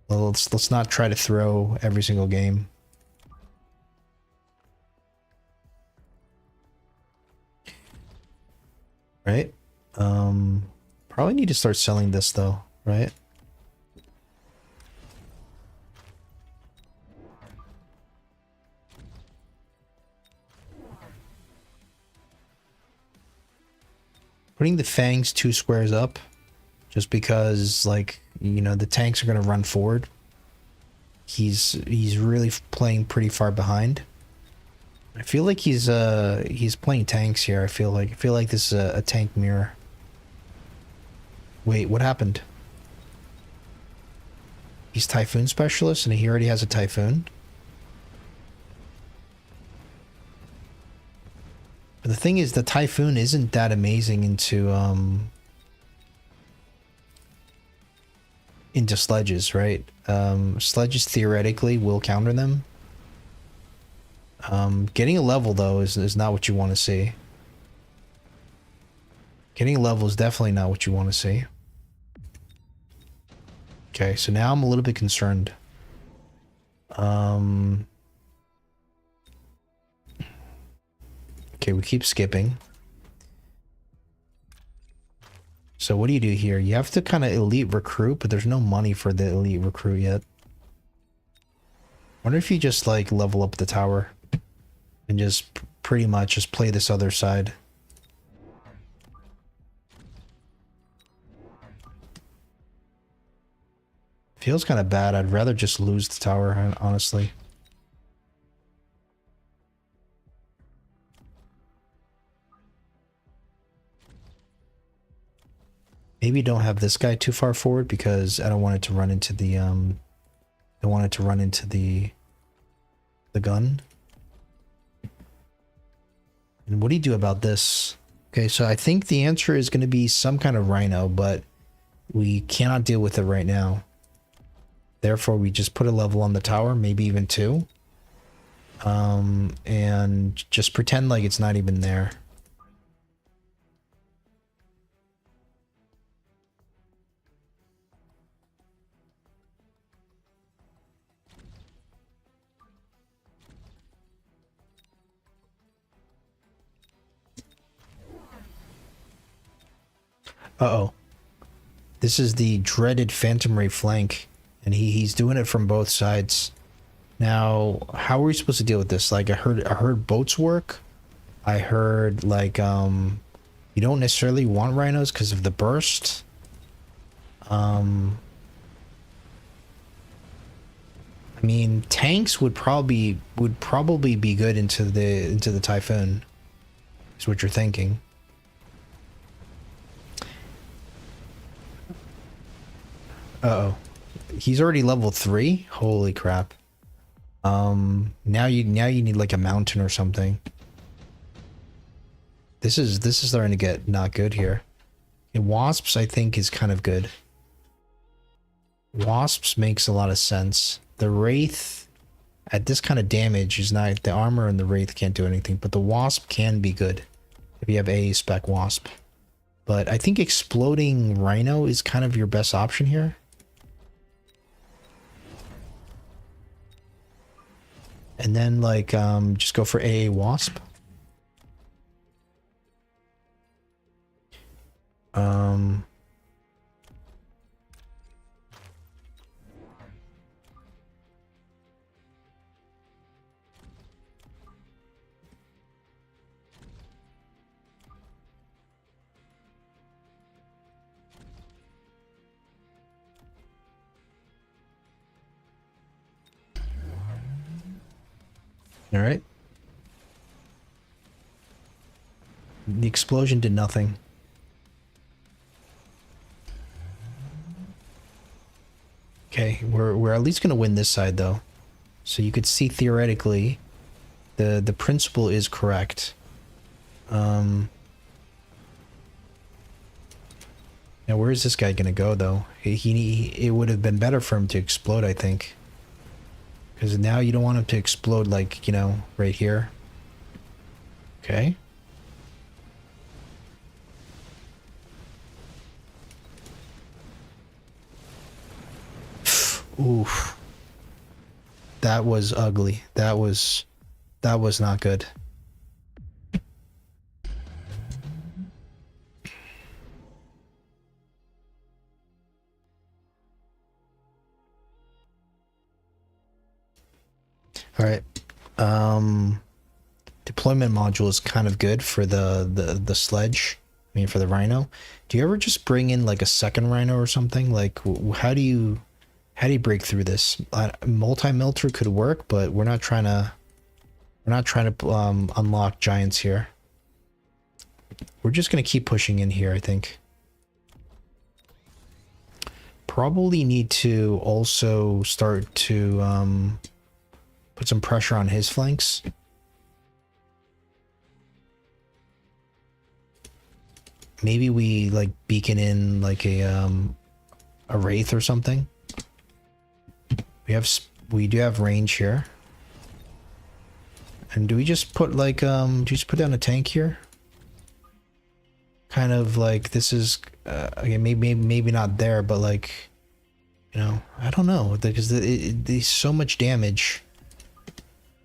well, let's not try to throw every single game. Right? Probably need to start selling this though, right? Putting the fangs 2 squares up, just because, like, you know, the tanks are gonna run forward. He's really playing pretty far behind. I feel like he's playing tanks here. I feel like this is a tank mirror. Wait, what happened? He's Typhoon specialist and he already has a Typhoon. But the thing is, the Typhoon isn't that amazing into sledges, right? Sledges theoretically will counter them. Getting a level though is not what you want to see. Getting a level is definitely not what you want to see. Okay, so now I'm a little bit concerned. Okay, we keep skipping. So what do you do here? You have to kind of elite recruit, but there's no money for the elite recruit yet. Wonder if you just like level up the tower and just pretty much just play this other side. Feels kind of bad. I'd rather just lose the tower, honestly. Maybe don't have this guy too far forward because I don't want it to run into the I want it to run into the gun. And what do you do about this? Okay, so I think the answer is going to be some kind of rhino, but we cannot deal with it right now. Therefore, we just put a level on the tower, maybe even 2. And just pretend like it's not even there. Uh-oh. This is the dreaded Phantom Ray flank, and he's doing it from both sides. Now, how are we supposed to deal with this? Like, I heard boats work. I heard, like, you don't necessarily want rhinos because of the burst. I mean, tanks would probably be good into the Typhoon. Is what you're thinking. Uh-oh. He's already level 3? Holy crap. Now you need like a mountain or something. This is starting to get not good here. And wasps, I think, is kind of good. Wasps makes a lot of sense. The Wraith, at this kind of damage, is not... The armor and the Wraith can't do anything, but the Wasp can be good if you have a spec Wasp. But I think exploding Rhino is kind of your best option here. And then, like, just go for AA Wasp. All right. The explosion did nothing. Okay, we're at least gonna win this side though. So you could see theoretically the principle is correct. Now where is this guy gonna go though? It would have been better for him to explode, I think. Because now you don't want him to explode like, you know, right here. Okay. Oof. That was ugly. That was not good. All right. Deployment module is kind of good for the sledge. I mean, for the rhino. Do you ever just bring in like a second rhino or something? Like, how do you break through this? Multi-melter could work, but we're not trying to unlock giants here. We're just gonna keep pushing in here, I think. Probably need to also start to put some pressure on his flanks. Maybe we like beacon in like a wraith or something. We do have range here. And do we just put like do you just put down a tank here? Kind of like this is okay, maybe not there, but like, you know, I don't know, because there's so much damage.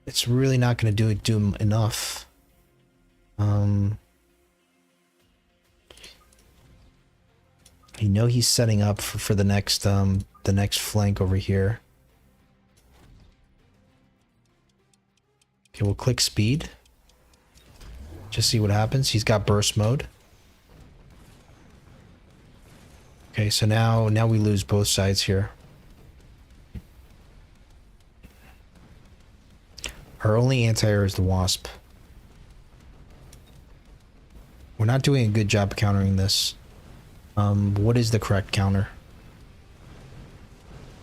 It's really not going to do enough. You know he's setting up for the next flank over here. Okay, we'll click speed. Just see what happens. He's got burst mode. Okay, so now we lose both sides here. Our only anti-air is the Wasp. We're not doing a good job countering this. What is the correct counter?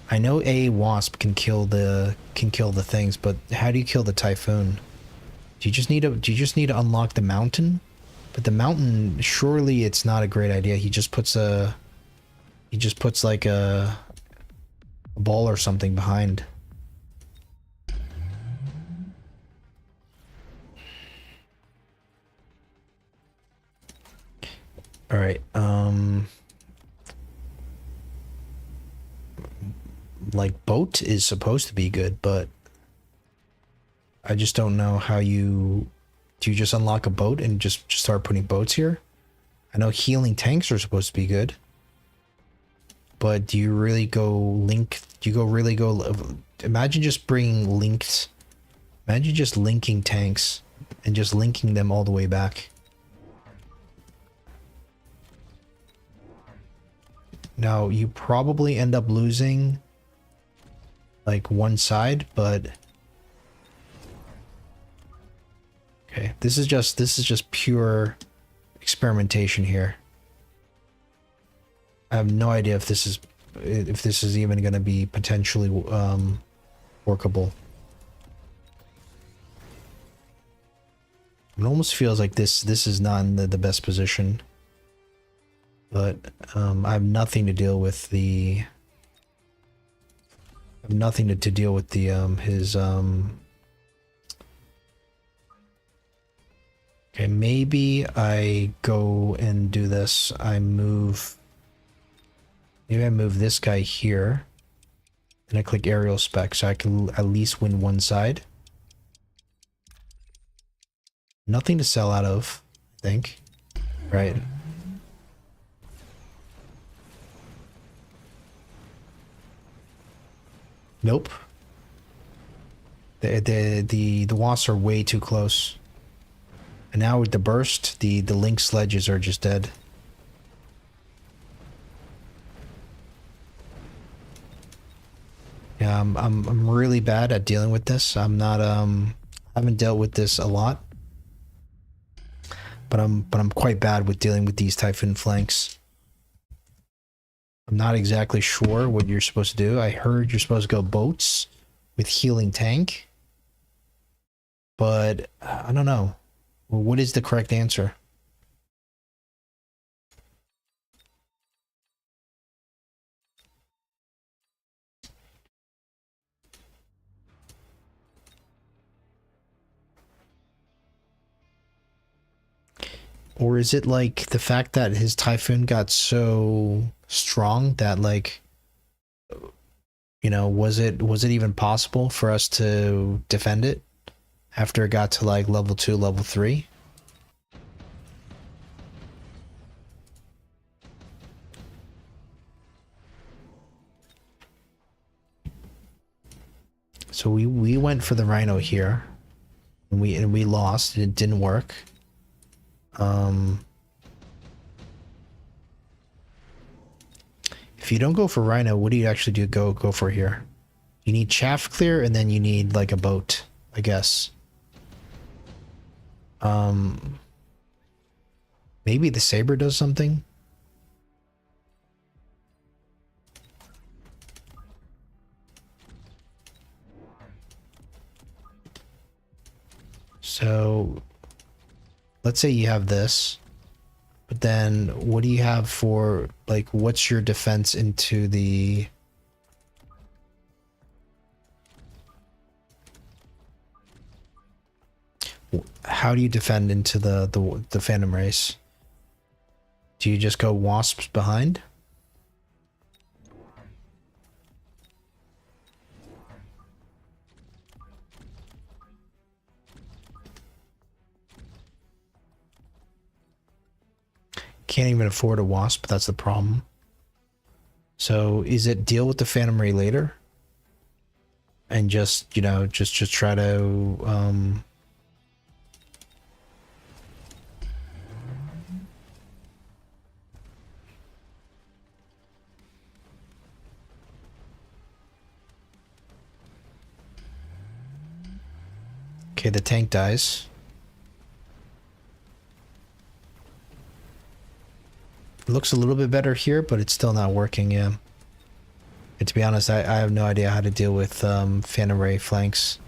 I know a Wasp can kill the things, but how do you kill the Typhoon? Do you just need to unlock the mountain? But the mountain, surely it's not a great idea. He just puts like a ball or something behind. All right. Like boat is supposed to be good, but I just don't know how do you just unlock a boat and just start putting boats here? I know healing tanks are supposed to be good, but do you really go link? Do you really go? Imagine just bringing linked. Imagine just linking tanks and just linking them all the way back. Now, you probably end up losing like one side, but okay, this is just pure experimentation here. I have no idea if this is even going to be potentially workable. It almost feels like this is not in the best position. But I have nothing to deal with the. I have nothing to deal with the his. Okay, maybe I go and do this. Maybe I move this guy here, and I click aerial spec so I can at least win one side. Nothing to sell out of, I think. Right. Nope. The wasps are way too close. And now with the burst, the link sledges are just dead. Yeah, I'm really bad at dealing with this. I'm not I haven't dealt with this a lot. But I'm quite bad with dealing with these Typhoon flanks. I'm not exactly sure what you're supposed to do. I heard you're supposed to go boats with healing tank, but I don't know. Well, what is the correct answer? Or is it like the fact that his Typhoon got so strong that like, you know, was it even possible for us to defend it after it got to like level 2, level 3? So we went for the Rhino here, and we lost. It didn't work. If you don't go for Rhino, what do you actually do go for here? You need chaff clear, and then you need like a boat, I guess. Maybe the saber does something. So let's say you have this, but then what do you have for, like, what's your defense into the... How do you defend into the Phantom Race? Do you just go wasps behind? Can't even afford a wasp, that's the problem. So is it deal with the Phantom Ray later? And just, you know, just try to okay, the tank dies. It looks a little bit better here, but it's still not working, yeah. And to be honest, I have no idea how to deal with Phantom Ray flanks.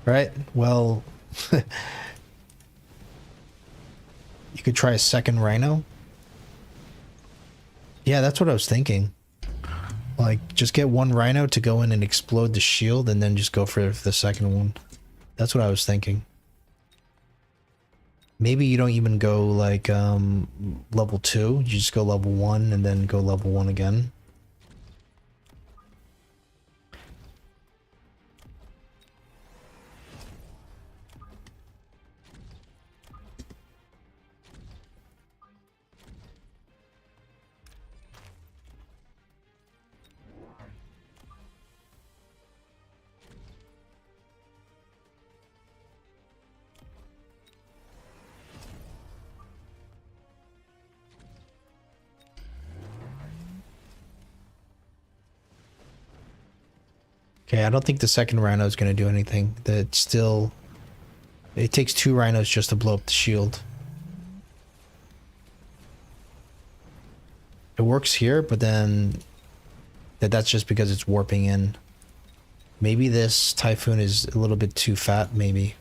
Right, well... you could try a second Rhino. Yeah, that's what I was thinking. Like, just get one Rhino to go in and explode the shield, and then just go for the second one. That's what I was thinking. Maybe you don't even go, like, level 2. You just go level 1, and then go level 1 again. Okay, I don't think the second Rhino is going to do anything. That still... It takes 2 Rhinos just to blow up the shield. It works here, but then... That's just because it's warping in. Maybe this Typhoon is a little bit too fat, maybe.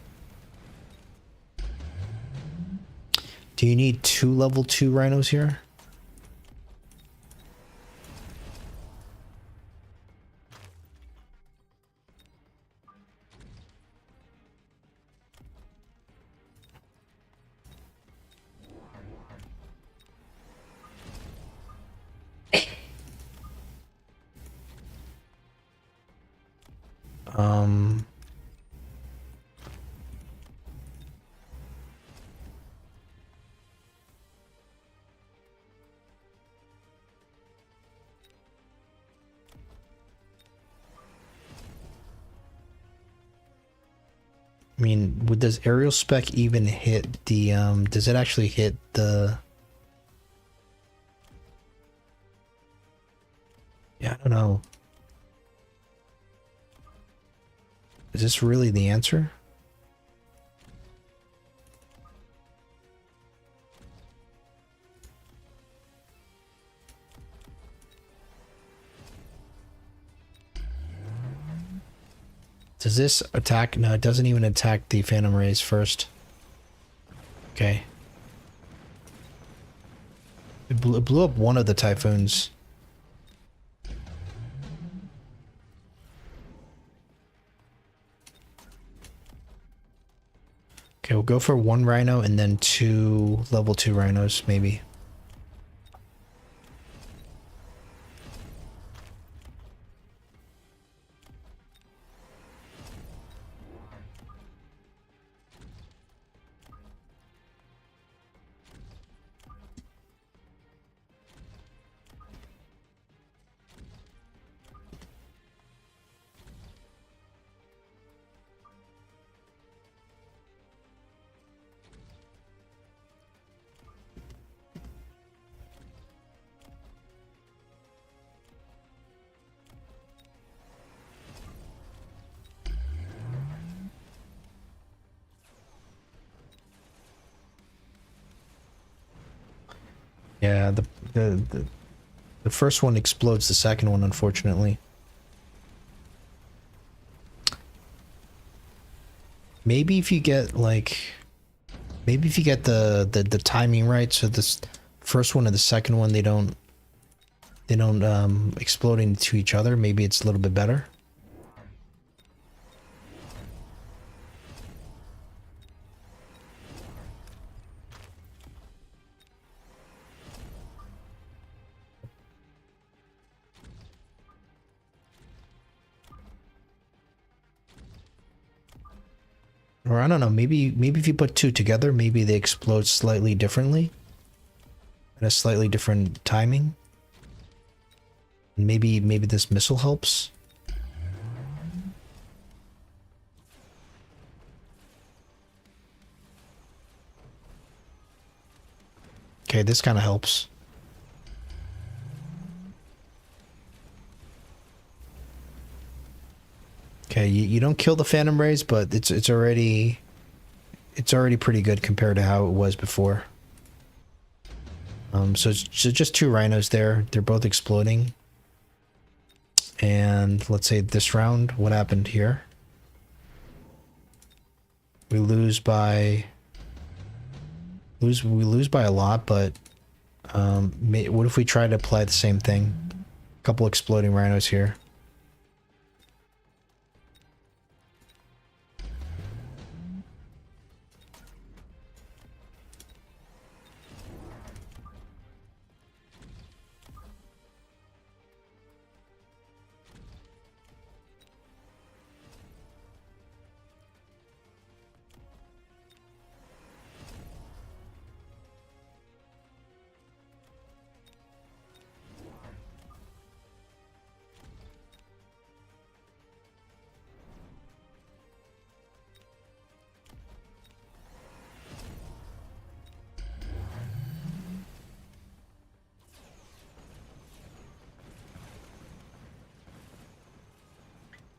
Do you need 2 level 2 Rhinos here? I mean, does aerial spec even hit the, does it actually hit the... Yeah, I don't know. Is this really the answer? Does this attack? No, it doesn't even attack the Phantom Rays first. Okay. It blew up one of the Typhoons. Okay, we'll go for one Rhino and then two level 2 Rhinos, maybe. Yeah, the first one explodes the second one, unfortunately. Maybe if you get like, maybe if you get the timing right, so this first one and the second one they don't explode into each other. Maybe it's a little bit better. Or I don't know, maybe if you put two together, maybe they explode slightly differently. And a slightly different timing. Maybe this missile helps. Okay, this kind of helps. Okay, you don't kill the Phantom Rays, but it's already pretty good compared to how it was before. So it's just two Rhinos there. They're both exploding. And let's say this round, what happened here? We lose by we lose by a lot, but what if we try to apply the same thing? A couple exploding Rhinos here.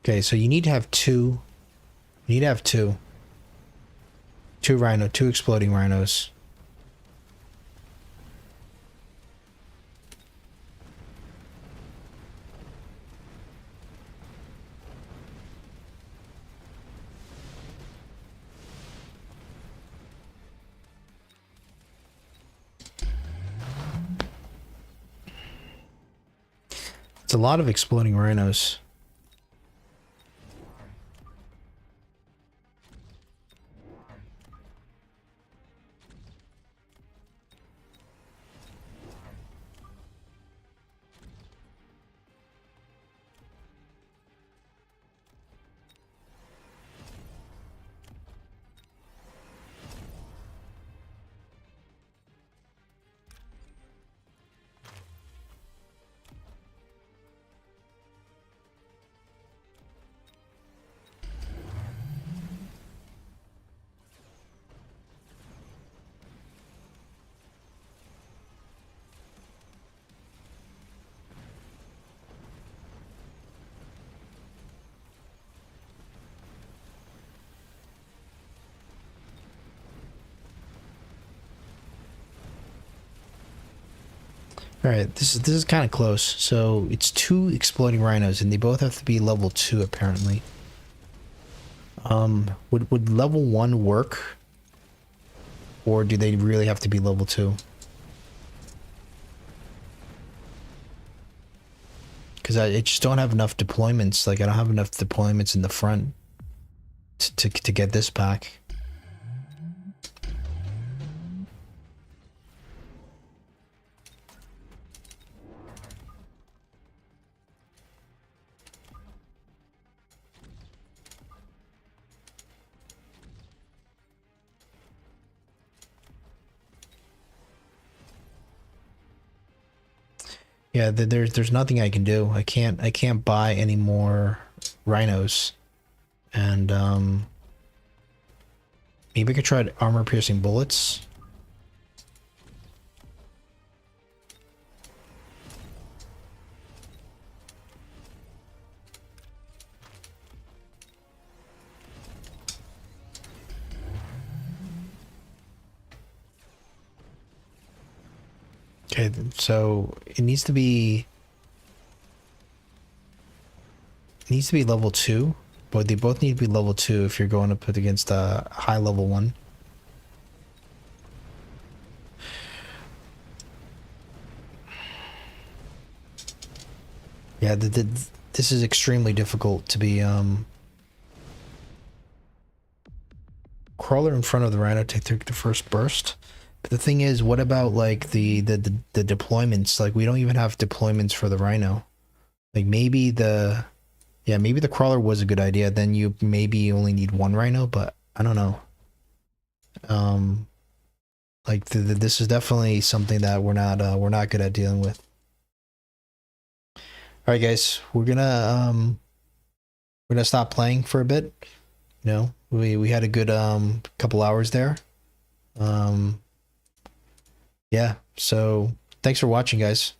Okay, so you need to have two. You need to have two. Two exploding Rhinos. It's a lot of exploding Rhinos. Alright, this is kind of close. So it's two exploding Rhinos, and they both have to be level 2 apparently. Would level 1 work? Or do they really have to be level 2? Because I just don't have enough deployments. Like, I don't have enough deployments in the front to get this back. Yeah, there's nothing I can do. I can't buy any more rhinos. And maybe I could try armor piercing bullets. Okay, so it needs to be level 2, but they both need to be level 2 if you're going to put against a high level 1. Yeah, this is extremely difficult to be crawler in front of the rhino take the first burst. But the thing is, what about like the deployments? Like, we don't even have deployments for the rhino. Like, maybe the crawler was a good idea. Then you maybe only need 1 rhino, but I don't know. Like this is definitely something that we're not good at dealing with. All right, guys, we're gonna stop playing for a bit. You know, we had a good couple hours there. Yeah, so thanks for watching, guys.